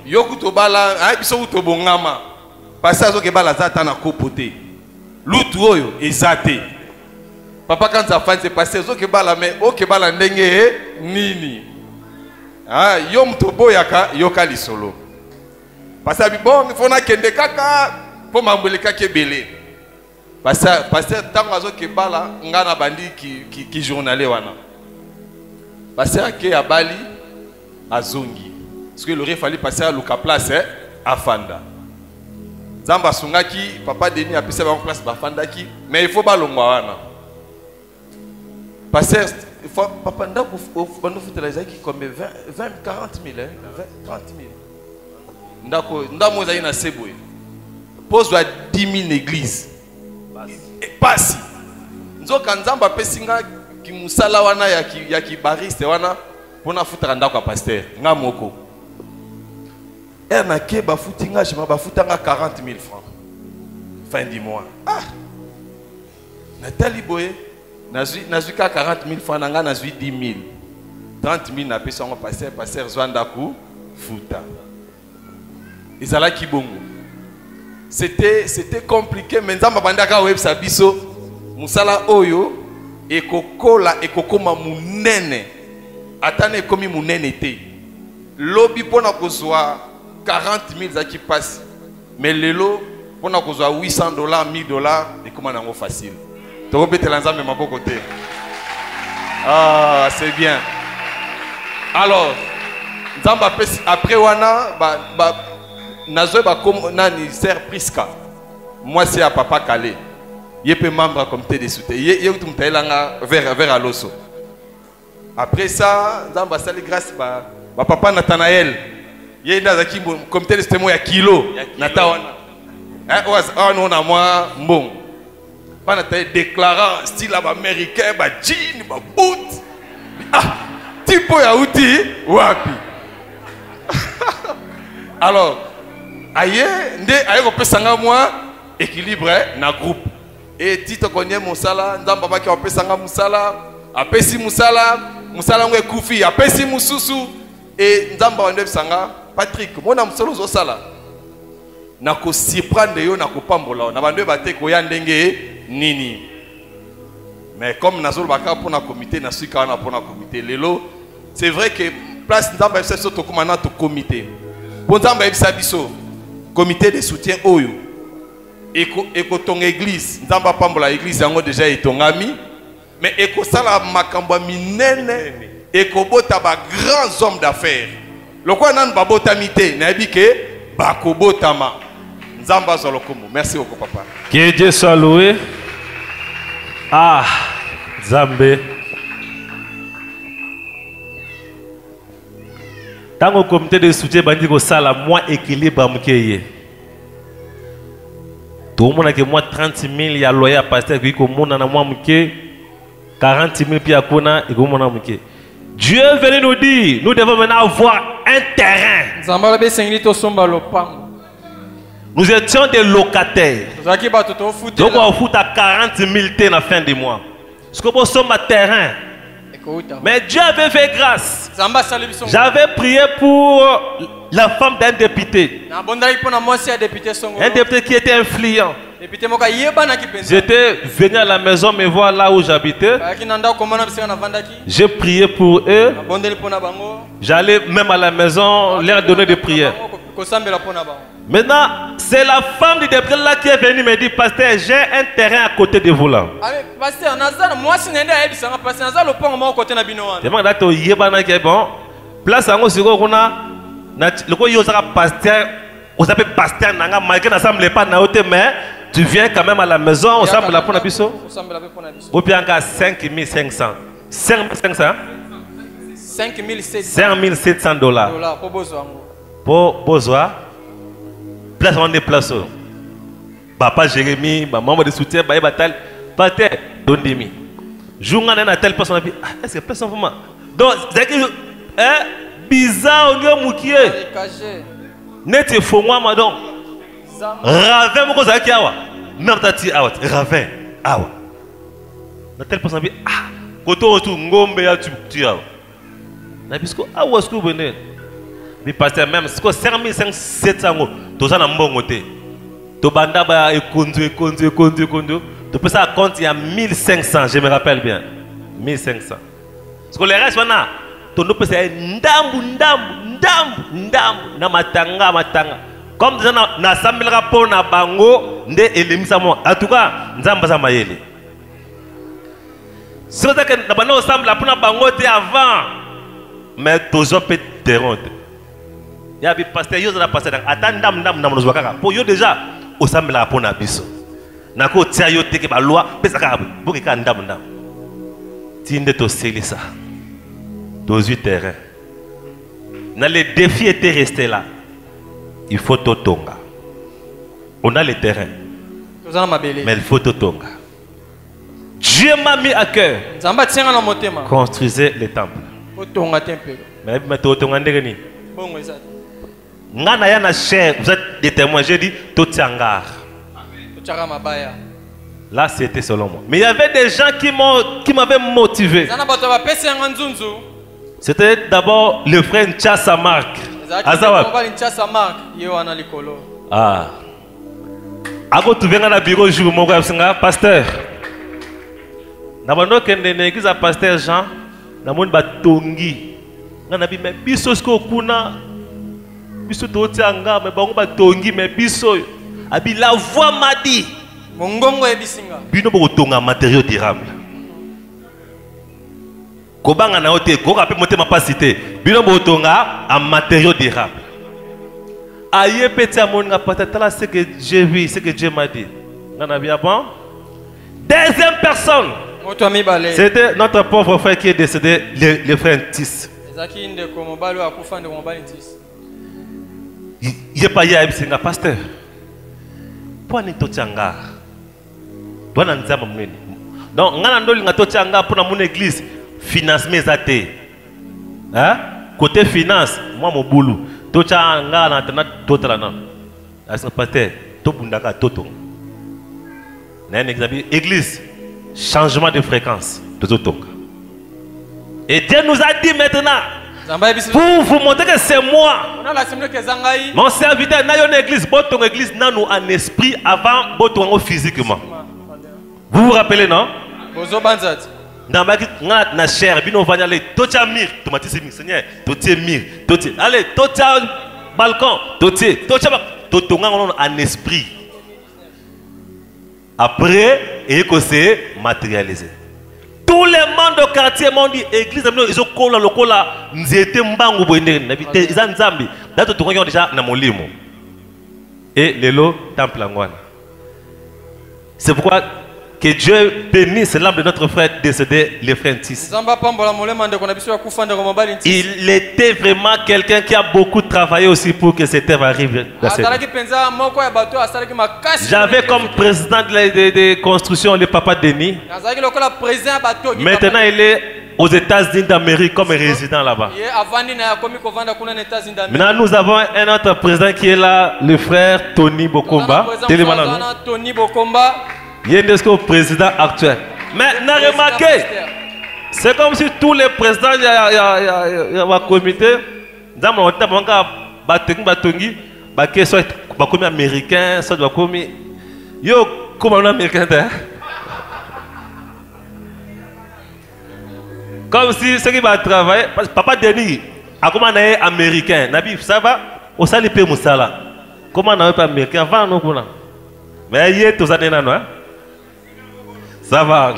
yokuto bala ay biso kuto bongama passer azo ke bala zata na kopo te lutu oyo ezate. Papa quand ça fait c'est passé zo ke bala mais o ke bala ndenge nini ah yom tobo yaka yoka lisolo parce que bon il faut na kende kaka pour mambulika ke belé parce que tango azo ke bala ngana bandi ki journalier wana parce que ya bali azongi parce que il aurait fallu passer à Luka place hein afanda zamba sungaki papa Denis a pissé en place bafandaki mais il faut balongwa wana. Pasteur, il faut papa ndako bando futela zaki comme 20 40 000 hein 20 30 000. Ndako ndamo zai na seboye. Pose wa 10 000 églises. Et pasi. Nzoka nzamba pesinga ki musala wana ya ki bariste wana pona futela ndako pasteur ngamoko. Na ke ba futinga jema ba futanga 40 000 francs. Fin du mois. Ah. Nathalie Boye Nazu ka 40 000 francs, nanga nazu 10 000. 30 000 na pesa ngo passer Zwandaku futa. Ezala kibongo. C'était compliqué mais nzamba bandaka web sabiso musala oyo ekokoma munene. Atane komi munene te. Lobi pona kozwa 40 000 zaki passe. Mais lelo pona kozwa $800, $1000 et comment nango facile. Ah, c'est bien. Alors, après wana, nazo ba comme nani sert Priska. Moi c'est à Papa Calé. Il est membre du comité de soutien. Il est tout vers Aloso. Après ça, dans la salle grâce à Papa Nathanaël. Il est dans le comité de soutien il y a kilo. Natawana. On a moi bon. Pas Nathanaël déclarant style américain, jean, boot. Ah, type ya outil wapi. Alors, aïe, on peut s'engager moi équilibre na groupe. Et Tito connaît Moussala, Ndamba qui a fait Sanga Moussala, a Pessi Moussala, Moussala Ngwe Koufi, a Pessi Moussoussou, et Ndamba Wandeb Sanga, Patrick, mon âme solo Zosala. Nako si prendre yo, nako pambola, na bande bate koyandenge nini. Mais comme Nazol Baka pour na comité, na suika na pour na comité, lelo, c'est vrai que place Ndamba FC so to komana to comité. Pour Ndamba FC biso, comité de soutien Oyo. Eko ton église, Ndamba pambola église yango déjà etongami, mais eko sala makamba minene, eko bota ba grands hommes d'affaires. Lokwa nan ba botamité, na ebike ba ko botama. Nzamba zolokomo. Merci beaucoup papa. Que Dieu soit loué. Ah, Zambé. Dans le comité de soutien, bandi ko sala moi équilibre mukeye. Tout le monde a que moi 30 000, il y a loyer à pasteur qui ko mona na moi muke 40 000 puis à kona et ko mona muke. Dieu est venu nous dire, nous devons maintenant avoir un terrain. Nous étions des locataires. Donc on fout à 40 000 à la fin du mois. Parce que nous sommes à terrain. Mais Dieu avait fait grâce. J'avais prié pour la femme d'un député. Un député qui était influent. J'étais venu à la maison me voir là où j'habitais. J'ai prié pour eux. J'allais même à la maison leur donner des prières. Maintenant, c'est la femme du député là qui est venue me dire, pasteur, j'ai un terrain à côté de vous là. Place en sur pasteur, vous avez pasteur nanga malgré n'assemble pas na hauteur mais tu viens quand même à la maison, on semble la pour la biso. Ou bien encore 5500. 5500 $5700 pour besoin. Place on déplace. Papa Jérémy, maman de soutien, baie bataille, pasteur Dondemi. Journée à telle personne dit, est-ce que personne vraiment? Donc c'est que bizarre on est moukié. Net faux moi madame. Ravin mon zaki awa. Même tati awa. Ravin awa. Na telle personne dit koto retour ngombe ya tu awa. Na bisko awa est-ce que vous venez? Mais pasteur même c'est quoi 5700 tout ça na mbongo te. To banda ba ekondu. Tu peux ça compte il y a 1500, je me rappelle bien. 1500. Parce que les restes wana to no peut c'est ndambu na matanga. Comme ça na sambelera po na bango nde elimisa mo. En tout cas, nzamba za mayele. C'est ça que na bana ensemble pour na bango te avant. Mais toujours peut déronter. Il y a des pasteurs qui ont passé dans attendam na monozwaka. Pour yo déjà au sambela pour na biso. Na ko tia yo te ke ba loi pesa ka boki ka ndam. Tinde to selisa. 18 terrains. Na les défis étaient restés là. Il faut totonga. On a les terrains. Mais il faut totonga. Dieu m'a mis à cœur. Construisez les temples. Mais totonga ndegeni. Ngana yana cher, vous êtes des témoins, j'ai dit Totiangar. Là c'était selon moi. Mais il y avait des gens qui m'avaient motivé. C'était d'abord le frère Nchassa Mark. Ah. Ako tu viens na bureau jour mon frère pasteur. Nabano kende na église à pasteur Jean, na mon batongi. Ngana bi me biso sko kuna biso totianga me bango batongi me biso abi la voix m'a dit mongongo ebisinga bino botonga matériaux durables Kobanga na ote, koka pe monter ma pasité. Bino botonga en matériaux durables. Aïe petit amonga patata ce que j'ai vu, ce que Dieu m'a dit. On a bien bon. Deuxième personne. C'était notre pauvre frère qui est décédé, le frère Tis. Il n'est pas hier, c'est un pasteur. Pour ne pas t'engager. Donc, on a un pour mon église. Finance mes athées. Hein? Côté finance, moi mon boulot. Tocha anga na tana total na. Asa pasteur, to bundaka toto. Na un exemple, église, changement de fréquence. Et Dieu nous a dit maintenant, pour vous montrer que c'est moi, mon serviteur n'a une église, votre église n'a nous en esprit avant votre physiquement. Vous vous rappelez, non? Dans ma chair, bino va aller, tocha mir, tomati mir, Seigneur, tocha mir, tocha, allez, tocha balcon, tocha en esprit. Après, et que c'est matérialisé. Tous les membres de quartier m'ont dit, église, ils ont collé le cola, nous étions mbangou boyne, ils ont zambi. D'ailleurs, tout le monde déjà dans mon limo. Et le lot temple angwana. C'est pourquoi que Dieu bénisse l'âme de notre frère décédé, le frère Tis. Il était vraiment quelqu'un qui a beaucoup travaillé aussi pour que cette œuvre arrive. J'avais comme président de construction le papa Denis. Maintenant, il est aux États-Unis d'Amérique comme résident là-bas. Maintenant, nous avons un autre président qui est là, le frère Tony Bokomba. Il est le président actuel. Mais on a remarqué, c'est comme si tous les présidents, il y a un comité, soit américain, soit yo comme américain. Comme si ceux qui vont travailler, papa Denis, comment on est américain, Nabi, ça va, au salipé Moussala. Comment on est américain, avant nous, mais il y a tous les années, non? Ça va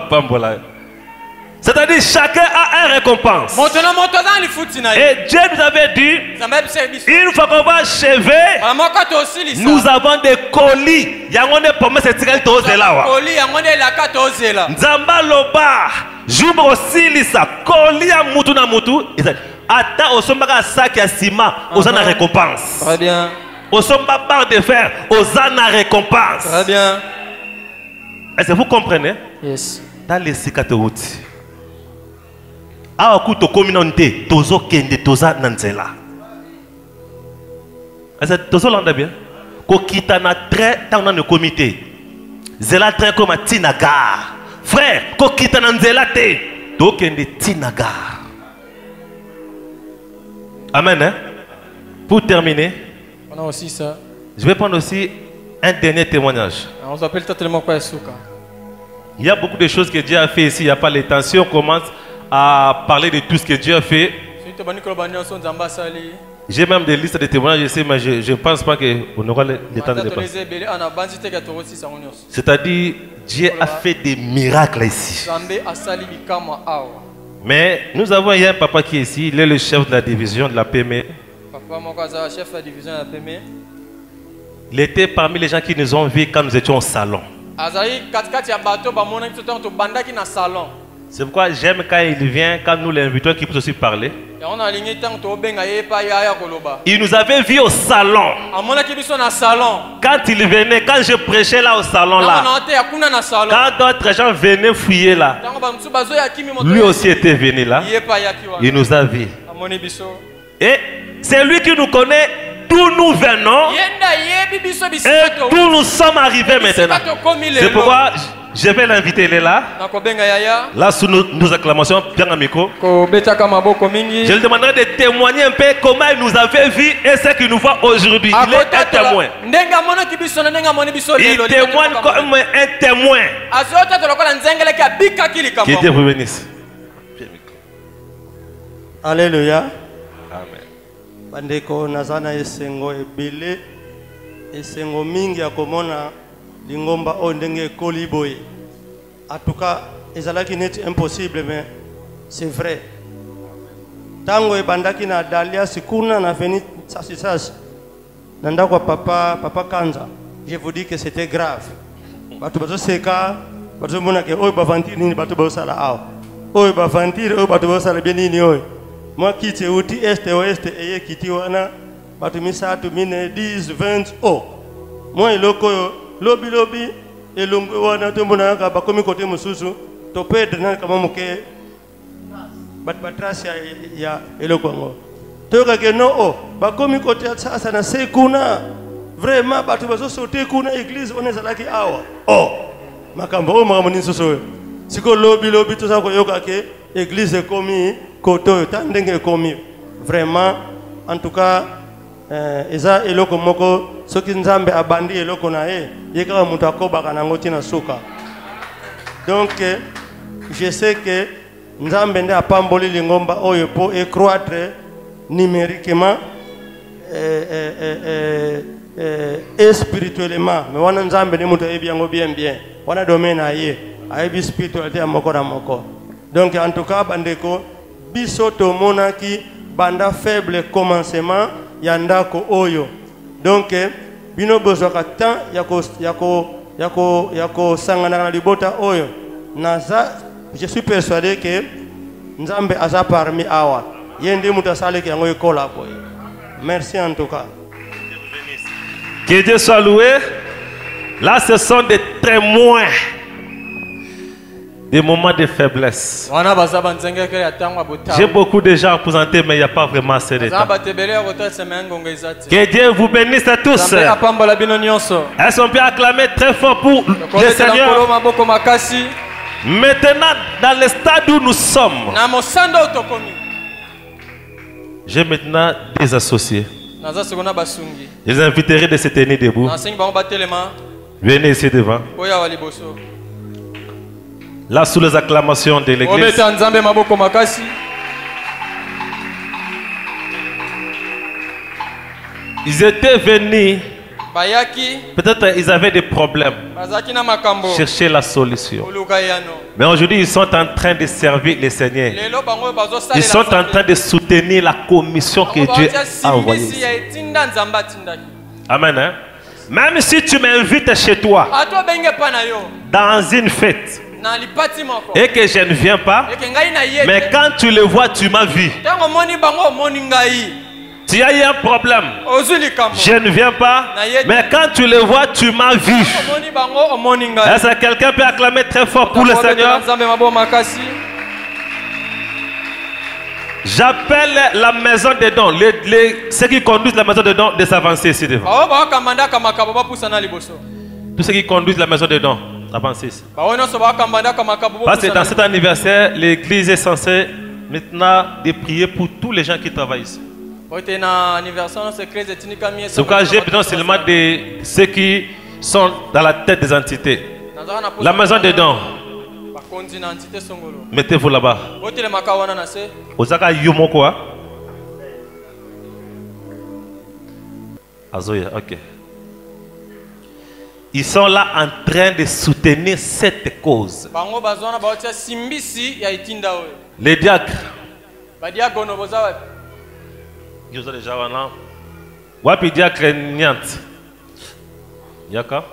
pambola. C'est-à-dire chacun a une récompense. Et Dieu nous avait dit, une fois qu'on va achever, nous avons des colis. Il y a des promesses de là. Nzamba loba, juba aussi lisa, colis à mutu na mutu. Ata osomba sac à ciment, aux ana récompense. Très bien. Osomba barre de fer, aux ana récompense. Très bien. Est-ce que vous comprenez? Yes. Dans les cicatrices. Awa to communauté, tozo kende toza nanzela. Est-ce que tozo landa bien? Ko kita na très dans le comité. Zela très comme tinaga. Frère, ko kita na nzela te. To kende tinaga. Amen. Hein? Pour terminer, on a aussi ça. Je vais prendre aussi un dernier témoignage. On s'appelle totalement quoi Souka. Il y a beaucoup de choses que Dieu a fait ici. Il n'y a pas les tensions. On commence à parler de tout ce que Dieu a fait. J'ai même des listes de témoignages ici, mais je ne pense pas qu'on aura le temps de dépasser. C'est-à-dire, Dieu a fait des miracles ici. Mais nous avons un papa qui est ici. Il est le chef de la division de la PME. Il était parmi les gens qui nous ont vus quand nous étions au salon. C'est pourquoi j'aime quand il vient, quand nous l'invitons, qu'il peut aussi parler. Il nous avait vus au salon. Quand il venait, quand je prêchais là au salon là, quand d'autres gens venaient fouiller là, lui aussi était venu là. Il nous a vus. Et c'est lui qui nous connaît d'où nous venons et d'où nous sommes arrivés maintenant. C'est pourquoi je vais l'inviter, il est là. Là, sous nos acclamations, bien amico. Je lui demanderai de témoigner un peu comment il nous avait vus et ce qu'il nous voit aujourd'hui. Il est un témoin. Il témoigne comme un témoin. Que Dieu vous bénisse. Alléluia. Amen. Bandeko nazana esengo ebele esengo mingi ya komona lingomba o ndenge ekoli boye atuka ezalaki neti impossible mais c'est vrai. Tango ebandaki na Dalias kuna na veni sasi. Nanda kwa papa Kanza. Je vous dis que c'était grave. Batu bazo seka, bazo mona ke oy bavantir ni batu bazo sala aw. Oy bavantir oy batu bazo sala bien ni oy. Moi kiti uti este oeste eye kiti wana batu misatu mine 10 20 oh. Moi eloko lobi elongwe wana to mona ka bakomi kote mususu to pedre na kama muke batrasi ya eloko ngo. Toka ke no oh bakomi kote sasa na sekuna vraiment batu bazo sauter kuna église on ezalaki awa oh makambo o makamoni soso siko lobi to sa ko yoka ke église komi koto tandenge komi vraiment en tout cas eza eloko moko soki nzambe abandi eloko na yeka mutu akobaka nango tina suka donc je sais que nzambe nde apamboli lingomba oyo po croître numériquement et spirituellement mais wana nzambe ni mutu ayebi yango bien wana domaine aye ayebi spiritualité ya moko na moko donc en tout cas bandeko biso tomonaki banda faible commencement ya ndako oyo donc bino bozwaka temps yako sangana na libota oyo naza je suis persuadé que nzambe aza parmi awa yende mutu asaleki yango ekola boye. Merci en tout cas. Que Dieu soit loué. Là, ce sont des témoins. Des moments de faiblesse. J'ai beaucoup de gens à présenter, mais il n'y a pas vraiment assez de temps. Que Dieu vous bénisse à tous. Est-ce qu'on peut acclamer très fort pour le Seigneur? Maintenant, dans le stade où nous sommes, j'ai maintenant des associés. Je les inviterai de se tenir debout. Venez ici devant. Là, sous les acclamations de l'église. Ils étaient venus. Peut-être ils avaient des problèmes. Chercher la solution. Mais aujourd'hui, ils sont en train de servir le Seigneur. Ils sont en train de soutenir la commission que Dieu a envoyée. Amen. Hein? Même si tu m'invites chez toi dans une fête et que je ne viens pas, mais quand tu le vois, tu m'as vu. Tu as eu un problème. Je ne viens pas, mais quand tu le vois, tu m'as vu. Est-ce que quelqu'un peut acclamer très fort pour le Seigneur? J'appelle la maison des dons, ceux qui conduisent la maison des dons, de s'avancer ici devant. Tous ceux qui conduisent la maison des dons, avancez ici. Parce que dans cet anniversaire, l'église est censée maintenant de prier pour tous les gens qui travaillent ici. C'est pourquoi j'ai besoin seulement de ceux qui sont dans la tête des entités. La maison des dons. Mettez-vous là-bas. Osaka Yomoko. Azoya, ok. Ils sont là en train de soutenir cette cause. Les diacres. Ils ont déjà un wapi diacre Nyant. Yaka.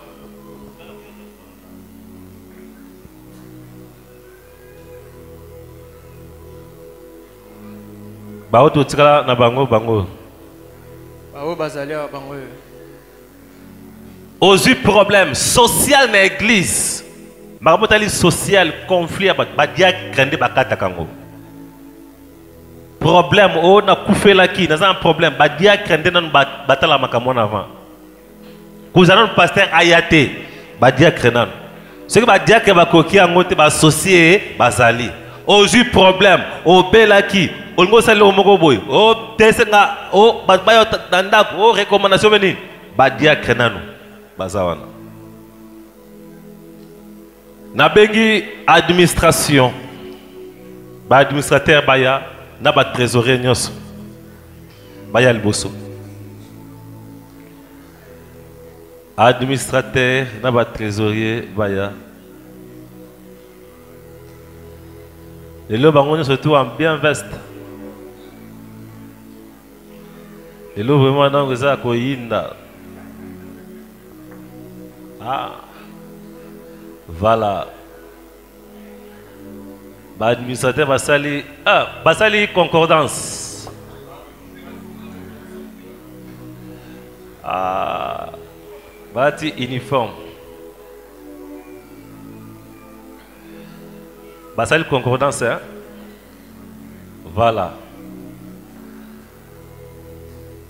Bao tu tikala na bango. Bao bazalia bango. Aux problème social dans l'église. Marabotali social conflit ba diacre grande bakata kango. Problème, on a coupé la qui, nous avons un problème. Badia crende non batala makamon avant. Cousin pasteur Ayate, Badia krenan. Ce que Badia que bakoki a monté associé bazali. Aujourd'hui problème, au belaki, on go sali au mogoboy, au tesenga, au bayo tanda, au recommandation veni. Badia krenanu, bazawana. Nabengi administration, ba administrateur baya. N'a trésorier nyos baya liboso administrateur n'a trésorier baya Les lobes surtout en bien veste. Les lobes vraiment dans ça koyinda. Ah. Voilà. Administrateur Basali. Ah, Basali concordance. Ah. Bati uniforme. Basali concordance, hein? Voilà.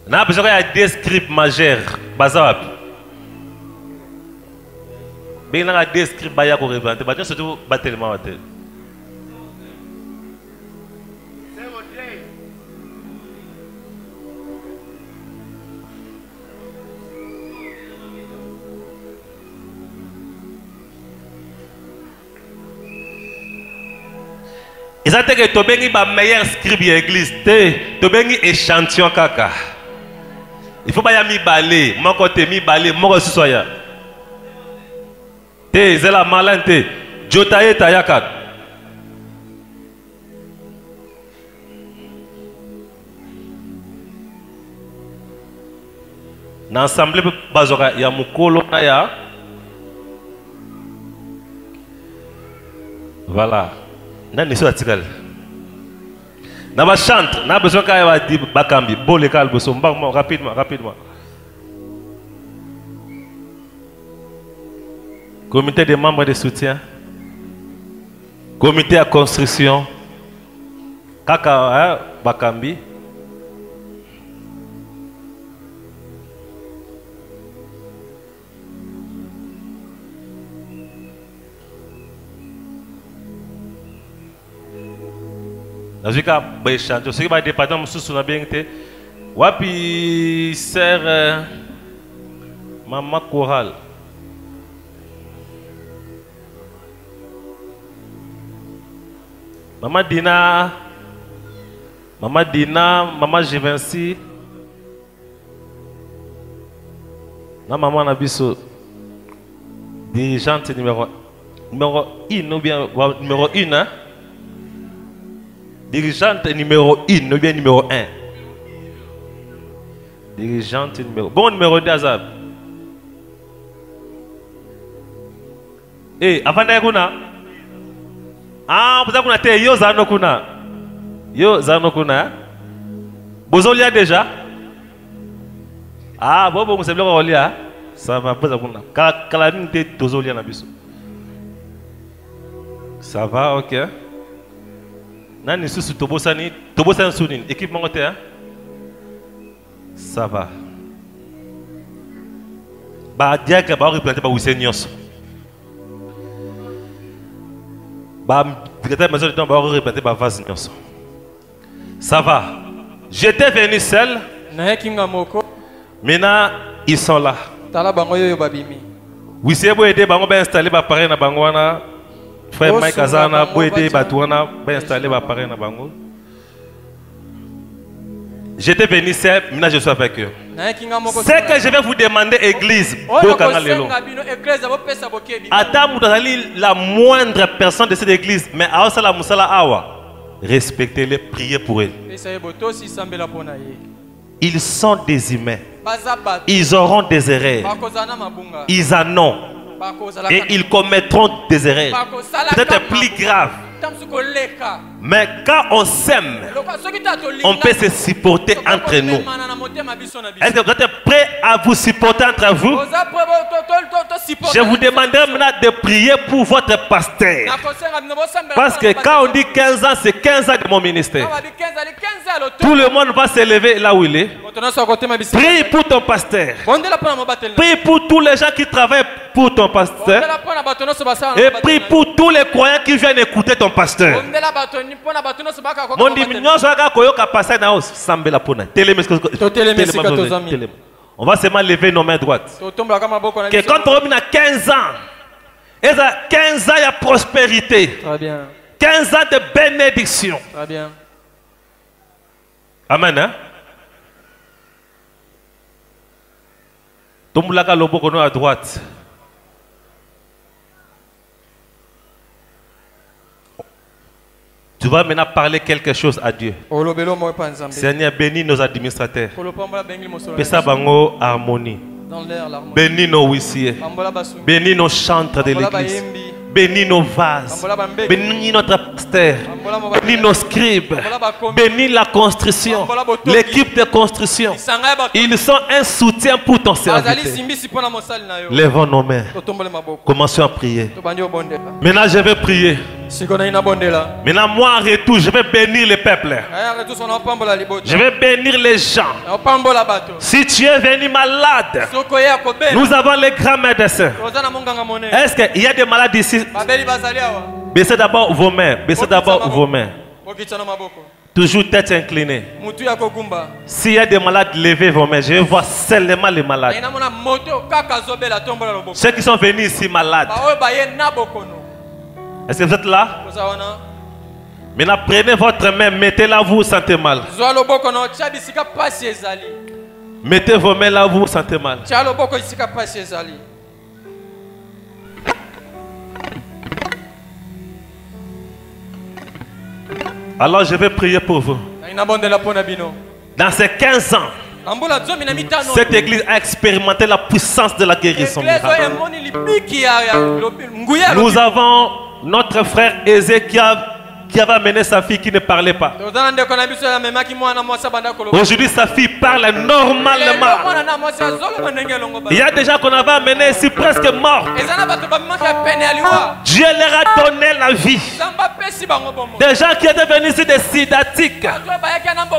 On a besoin de des scripts majeurs. Bazap. Mais on a des scripts baya ko représenter. Bah surtout batelement batel. Et ça te que tu bengi ba meilleur script de l'église, tu bengi échantillon kaka. Il faut pas y mi balé, mon côté mi balé, mon côté soya. Te zela malante, jotaye tayakat. Dans l'assemblée bazoka ya mukolo ya. Voilà. Nani so atikal. Na ba chante, na besoin ka ba di bakambi, bolé kal boso mbang rapidement. Comité des membres de soutien. Comité à construction. Kaka bakambi. Nazika baishanto ce qui va département mususu na bien te wapi sœur maman chorale maman Dina maman Givenchy na maman Nabiso dirigeante numéro 1 ou bien numéro 1 hein? Dirigeante numéro 1 ou bien numéro 1. Dirigeante numéro... Bon numéro 2 Azab. Eh, avant d'aller kuna. Ah, vous avez été yo zano kuna. Yo zano kuna. Bozolia déjà. Ah, bon vous savez le lia. Ça va pas kuna. Kalani te tozolia na biso. Ça va, OK. Nani susu tobosani sunin équipe mangote hein? Ça va. Ba diaka ba représenter ba Wisenios. Ba directeur maison de temps ba représenter ba Vasnios. Ça va. J'étais venu seul. Na kinga moko. Maintenant ils sont là. Tala bango yo babimi. Wisebo aider bango ba installer ba pareil na bango wana. Frère Mike Azana, Boédé, Batouana, bien installé, va apparaître dans Bango. J'étais venu seul, maintenant je suis avec eux. C'est que je vais vous demander, église, attends, la moindre personne de cette église, mais à Osala Moussala Awa, respectez-les, priez pour eux. Ils sont des humains. Ils auront des erreurs. Ils en ont. Et ils commettront des erreurs, peut-être plus graves. Mais quand on s'aime, on peut se supporter entre nous. Est-ce que vous êtes prêts à vous supporter entre vous? Je vous demanderai maintenant de prier pour votre pasteur. Parce que quand on dit 15 ans, c'est 15 ans de mon ministère. Tout le monde va se lever là où il est. Prie pour ton pasteur. Prie pour tous les gens qui travaillent pour ton pasteur. Et prie pour tous les croyants qui viennent écouter ton pasteur. On va seulement lever nos mains droites. Que quand on a 15 ans, et 15 ans il y a prospérité. 15 ans de bénédiction. Très bien. Amen. Hein? Tombulaka loboko à droite. Tu vas maintenant parler quelque chose à Dieu. Seigneur, bénis nos administrateurs. Pesa bango harmonie. Bénis nos huissiers. Bénis nos chantres de l'église. Bénis nos vases. Bénis notre pasteur. Bénis nos scribes. Bénis la construction. L'équipe de construction. Ils sont un soutien pour ton serviteur. Lèvons nos mains. Commençons à prier. Maintenant, je vais prier. Maintenant, moi, en retour, je vais bénir le peuple. Je vais bénir les gens. Si tu es venu malade, nous avons les grands médecins. Est-ce qu'il y a des malades ici? Baissez d'abord vos mains. Baissez d'abord vos mains. Toujours tête inclinée. S'il y a des malades, levez vos mains. Je vais voir seulement les malades. Ceux qui sont venus ici malades. Est-ce que vous êtes là? Maintenant, prenez votre main, mettez-la où vous sentez mal. Mettez vos mains là où vous sentez mal. Alors je vais prier pour vous. Dans ces 15 ans, cette église a expérimenté la puissance de la guérison. Nous avons notre frère Ézéchiel qui avait amené sa fille qui ne parlait pas. Aujourd'hui, sa fille parle normalement. Il y a des gens qu'on avait amené ici presque morts. Dieu leur a donné la vie. Des gens qui étaient venus ici des sidatiques.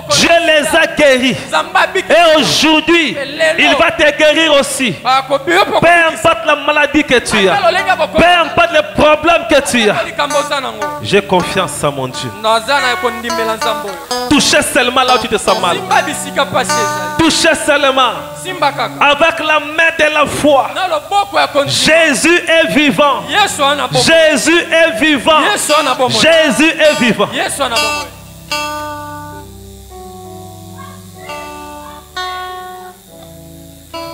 Dieu les a guéris. Et aujourd'hui, il va te guérir aussi. Peu importe la maladie que tu as. Peu importe le problème que tu as. J'ai confiance en mon Dieu. Touchez seulement là où tu te sens mal. Touchez seulement. Avec la main de la foi. Jésus est vivant. Jésus est vivant. Jésus est vivant.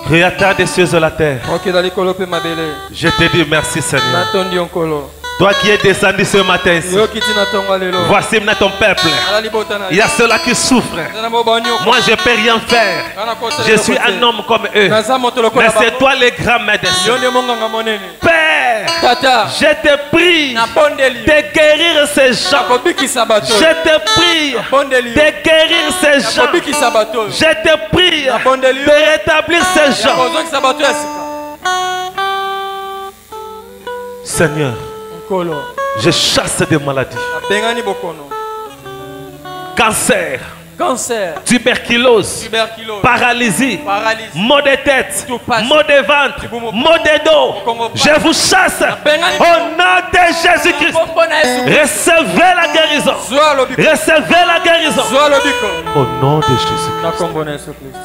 Créateur des cieux et de la terre, je te dis merci Seigneur. Toi qui es descendu ce matin ici, voici maintenant ton peuple. Il y a ceux-là qui souffrent. Moi je ne peux rien faire. Je suis un homme comme eux. Mais c'est toi le grand médecin. Père, je te prie de guérir ces gens. Je te prie de guérir ces gens. Je te prie de rétablir ces gens. Seigneur, je chasse des maladies. Cancer, tuberculose, paralysie, maux de tête, maux de ventre, maux de dos. Je vous chasse au nom de Jésus-Christ. Recevez la guérison. Recevez la guérison. Au nom de Jésus-Christ.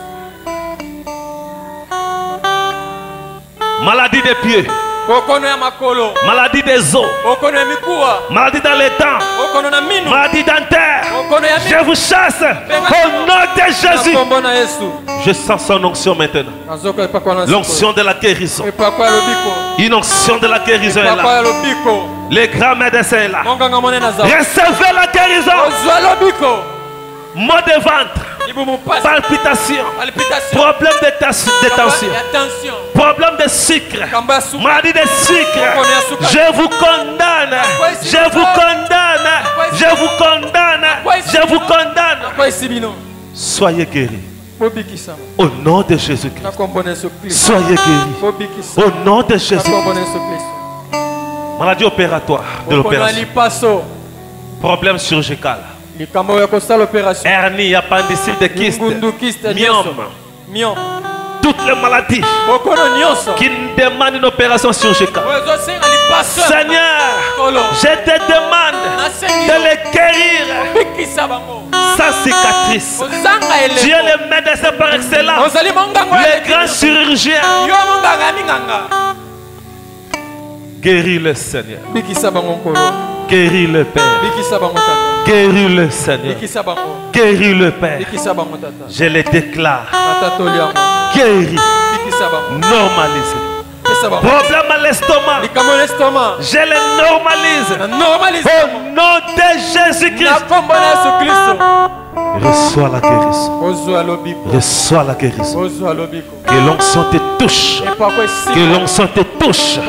Maladie des pieds. Maladie des os. Maladie dans les dents. Maladie dentaire. Je vous chasse au nom de Jésus. Je sens son onction maintenant. L'onction de la guérison. Une onction de la guérison est là. Les grands médecins est là. Recevez la guérison. Maux de ventre. Palpitation, problème de tension, problème de sucre, maladie de sucre. Je vous condamne, je vous condamne, je vous condamne, je vous condamne. Soyez guéris. Au nom de Jésus-Christ. Soyez guéris. Au nom de Jésus-Christ. Maladie opératoire de l'opération. Problème chirurgical. Hernie, appendicite, kyste, myome. Toutes les maladies qui demandent une opération chirurgicale. Seigneur, je te demande de les guérir sans cicatrice. Tu es le médecin par excellence, le grand chirurgien. Guéris le Seigneur. Guéris le Père. Guéris le Seigneur. Guéris le Père. Je le déclare. Guéris. Normalisé. Problème à l'estomac. Je les normalise. Au nom de Jésus-Christ. Reçois la guérison. Reçois la guérison. Que l'onction te touche. Que l'onction te touche.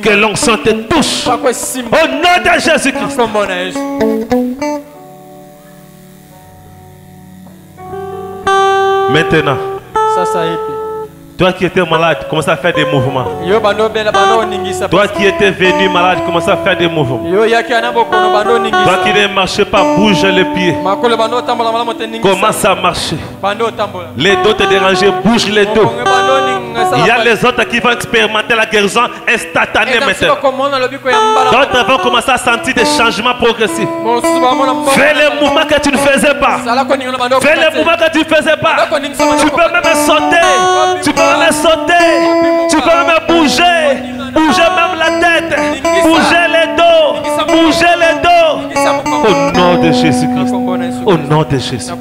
Que l'onction te touche. Au nom de Jésus-Christ. Maintenant, toi qui étais malade, commence à faire des mouvements. Toi qui étais venu malade, commence à faire des mouvements. Toi qui ne marchais pas, bouge les pieds. Commence à marcher. Les dos te déranger, bouge les dos. Il y a les autres qui vont expérimenter la guérison instantanée maintenant. D'autres vont commencer à sentir des changements progressifs. Fais les mouvements que tu ne faisais pas. Fais les mouvements que tu ne faisais pas. Tu peux même sauter. Tu peux même sauter. Tu peux même bouger. Bouger même la tête. Bouger les dos. Bouger les dos. Au nom de Jésus-Christ. Au nom de Jésus.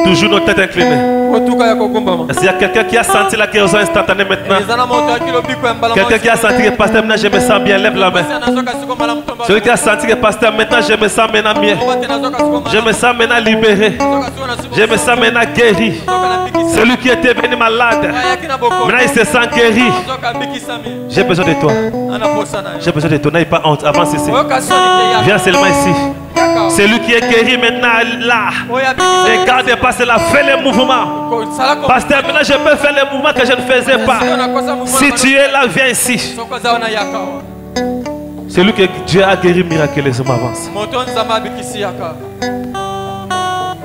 Toujours nos têtes inclinées. Est-ce qu'il y a quelqu'un qui a senti la guérison instantanée maintenant? Quelqu'un qui a senti que pasteur maintenant je me sens bien, lève la main. Celui qui a senti que pasteur maintenant je me sens maintenant mieux. Je me sens maintenant libéré. Je me sens maintenant guéri. Celui qui était venu malade, maintenant il se sent guéri. J'ai besoin de toi. J'ai besoin de toi. N'aie pas honte. Avance ici. Viens seulement ici. Celui qui est guéri maintenant là. Ne gardez pas cela. Fais les mouvements. Pasteur, maintenant je peux faire les mouvements que je ne faisais pas. Si tu es là, viens ici. Celui que Dieu a guéri miraculeusement avance.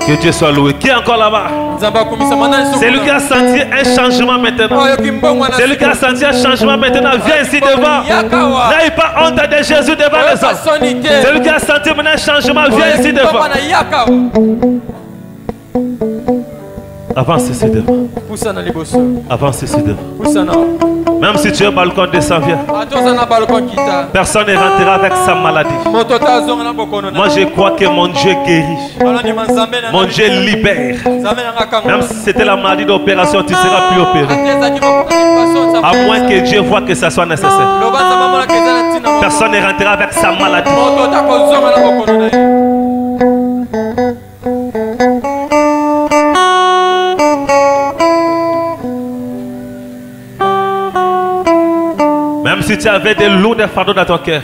Que Dieu soit loué. Qui est encore là-bas? Celui qui a senti un changement maintenant. Celui qui a senti un changement maintenant, viens ici devant. N'aie pas honte de Jésus devant les autres. Celui qui a senti maintenant un changement, viens ici devant. Avance ici devant. Avance ici devant. Même si tu es au balcon, descends, viens. Personne ne rentrera avec sa maladie. Moi, je crois que mon Dieu guérit. Mon Dieu libère. Même si c'était la maladie d'opération, tu ne seras plus opéré. À moins que Dieu voit que ça soit nécessaire. Personne ne rentrera avec sa maladie. Même si tu avais des lourds fardeaux dans ton cœur,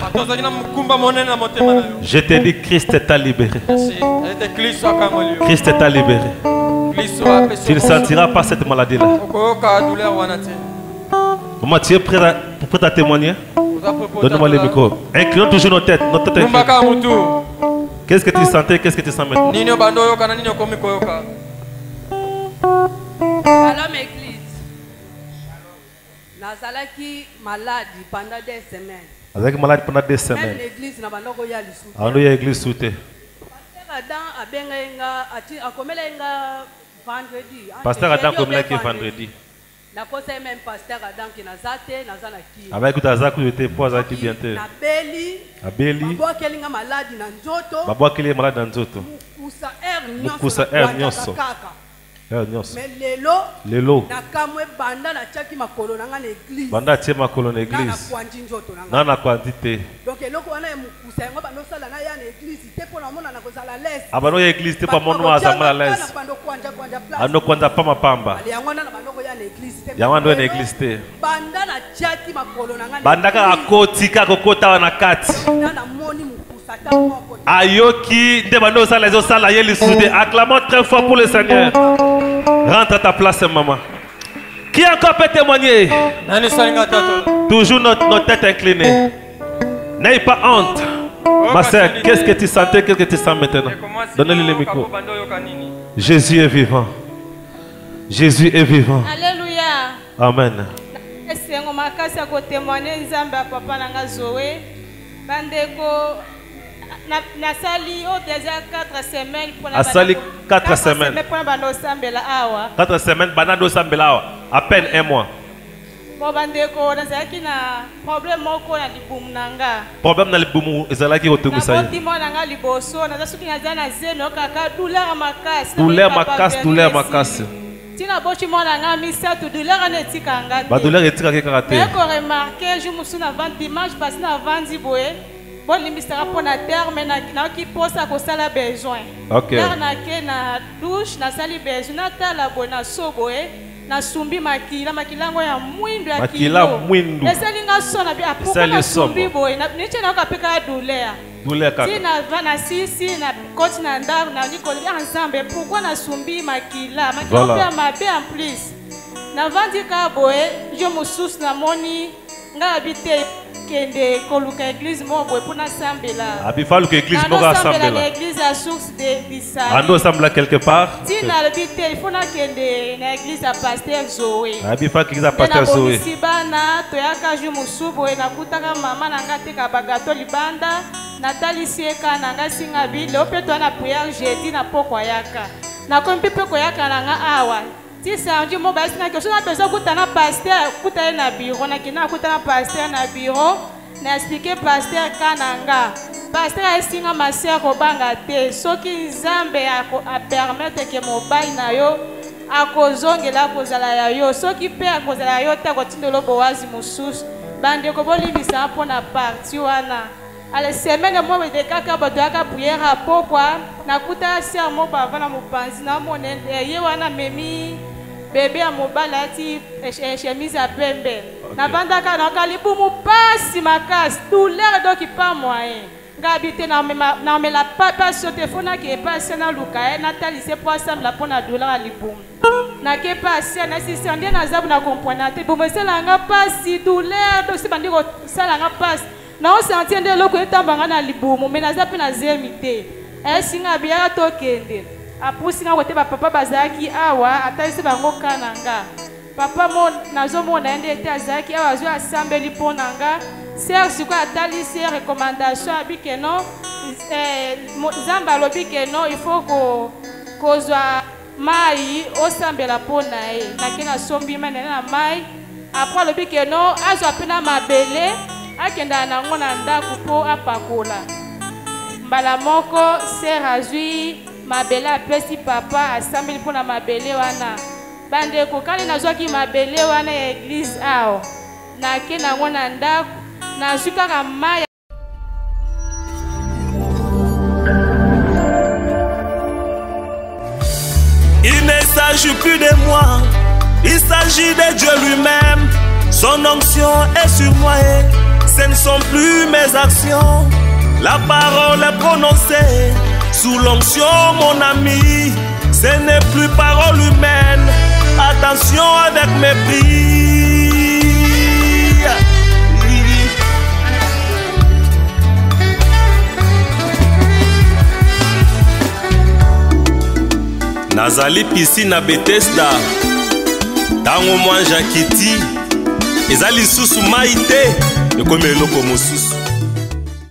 je te dis, Christ t'a libéré. Christ t'a libéré. Tu ne sentiras pas cette maladie-là. Maman, tu es prêt à témoigner? Donne-moi le micro. Inclinons toujours nos têtes. Qu'est-ce que tu sentais? Qu'est-ce que tu sens maintenant? Nazalaki malade pendant des semaines. Avec malade pendant des semaines. Même l'église n'a pas encore yali sous. Alors il y a l'église sous terre. Pasteur Adam comme là qui est vendredi. Na kosa même pasteur Adam qui nazate nazalaki. Avec Tazak où était poids qui bientôt. Abeli. Babo kelinga malade na nzoto. Babo kelinga malade na nzoto. Mukusa er nyonso. Mais lelo nakamwe banda na chaki makolo nanga na église. Banda tie makolo na église. Nana quantité. Donc eloko wana mukusa yango bando sala na ya na église te pona mona na kozala lese. Abano ya église te pa mono azamala lese. Ano kwanja pa mapamba. Yango na bando ko ya na église te. Yango ndo na église te. Banda na chaki makolo nanga. Banda ka kotika kokota na kati. Na moni mukusa ta moko. Ayoki de bando sala les sala yeli soudé. Acclamons très fort pour le Seigneur. Rentre à ta place, maman. Qui encore peut témoigner? Toujours notre tête inclinée. N'aie pas honte. Ma soeur, qu'est-ce que tu sentais? Qu'est-ce que tu sens maintenant? Donnez-lui le micro. Jésus est vivant. Jésus est vivant. Alléluia. Amen. Nasali au déjà 4 semaines pour la sali 4 semaines. 4 semaines banado sambela à peine un mois. Bon bandeko nazaki na problème moko na libumu nanga. Problème na libumu ezalaki otungusa. Na botimo nanga liboso nazasuki nazana zeno kaka douleur makasi. Douleur makasi, douleur makasi. tina bochi mona nga misa tu douleur ane tika nga te. Ba douleur etika ke karate. Mais ko remarquer je me suis avant dimanche parce na vandi boye. Bon limisera pour na terme na ki posa ko sala besoin. OK. Na ke na douche na sali besoin na tala bona so boye. Na sumbi makila ngo ya mwindo ya kilo. Makila mwindo. Esali nga sona bi apuka na sumbi boye. Na niche na kapeka douleur. Douleur kaka. Si na va na sisi na koti na ndar na nikoli ensemble pourquoi na sumbi makila pe mabe en plus. Na vandi ka boye je me sous na moni nga habite kende koluka église mo boye pour na sambela. Abi falu que église mo ga sambela. L'église à source de Bissau. Ando sambela quelque part. Si na habite il faut na kende na église à pasteur Zoé. Abi fa église à pasteur Zoé. Si bana toyaka ju musubo na kutaka mama na ngate ka bagato libanda. Nathalie Sieka nanga singa bile opeto na prière jeudi na poko yaka. Na kompi poko yaka nanga awa. Ti sanji mo ba singa ke so na besoin kutana pasteur kuta na bureau na kina kutana pasteur na bureau na expliquer pasteur kananga. Pasteur asinga ma sœur ko banga te soki Nzambe a permettre que mobile na yo akozongela kozala ya yo soki pe akozala yo ta kotindelo bowazi mususu bande ko bolimbisa pona parti wana. Ale semaine mo de kaka bato aka prière à pourquoi na kuta sia mo bava na mopanzi na monene ye wana memi bébé a mobala ti chemise à pembe na bandaka na kalibu mu pasi makas douleur donc pas moyen ngabité na me la papa sauter fona ke passe na luka na talise pour ensemble la pona douleur alibu na ke passe na sisi ndie na zabu na comprendre te bomesela nga pasi douleur donc si bandiko sala nga pasi. Na on sentir de loko etambanga na libumu mais naza pe na zemite esinga biya to kende apusi nga kote ba papa bazaki awa ataise bango kananga papa mo nazo mona ende ete azaki awa zo asambeli ponanga ser siko atali ser recommandation abike non Zamba lobi ke non il faut ko zwa mai osambela pona e na kina sombi mena na mai après lobi ke non azwa pena mabele akenda na ngona ndako po apakola mbala moko ser azwi mabele apesi papa asambeli mpona mabele wana bandeko kali nazwaki mabele wana ya église awa nake nango na ndako nazwi kaka mai. Il ne s'agit plus de moi, il s'agit de Dieu lui-même. Son onction est sur moi et ce ne sont plus mes actions. La parole est prononcée sous l'onction, mon ami. Ce n'est plus parole humaine. Attention avec mépris. Nazali piscine à Bethesda. Tango moi Jakiti. Ezali susu maite. Ekomelo komo susu.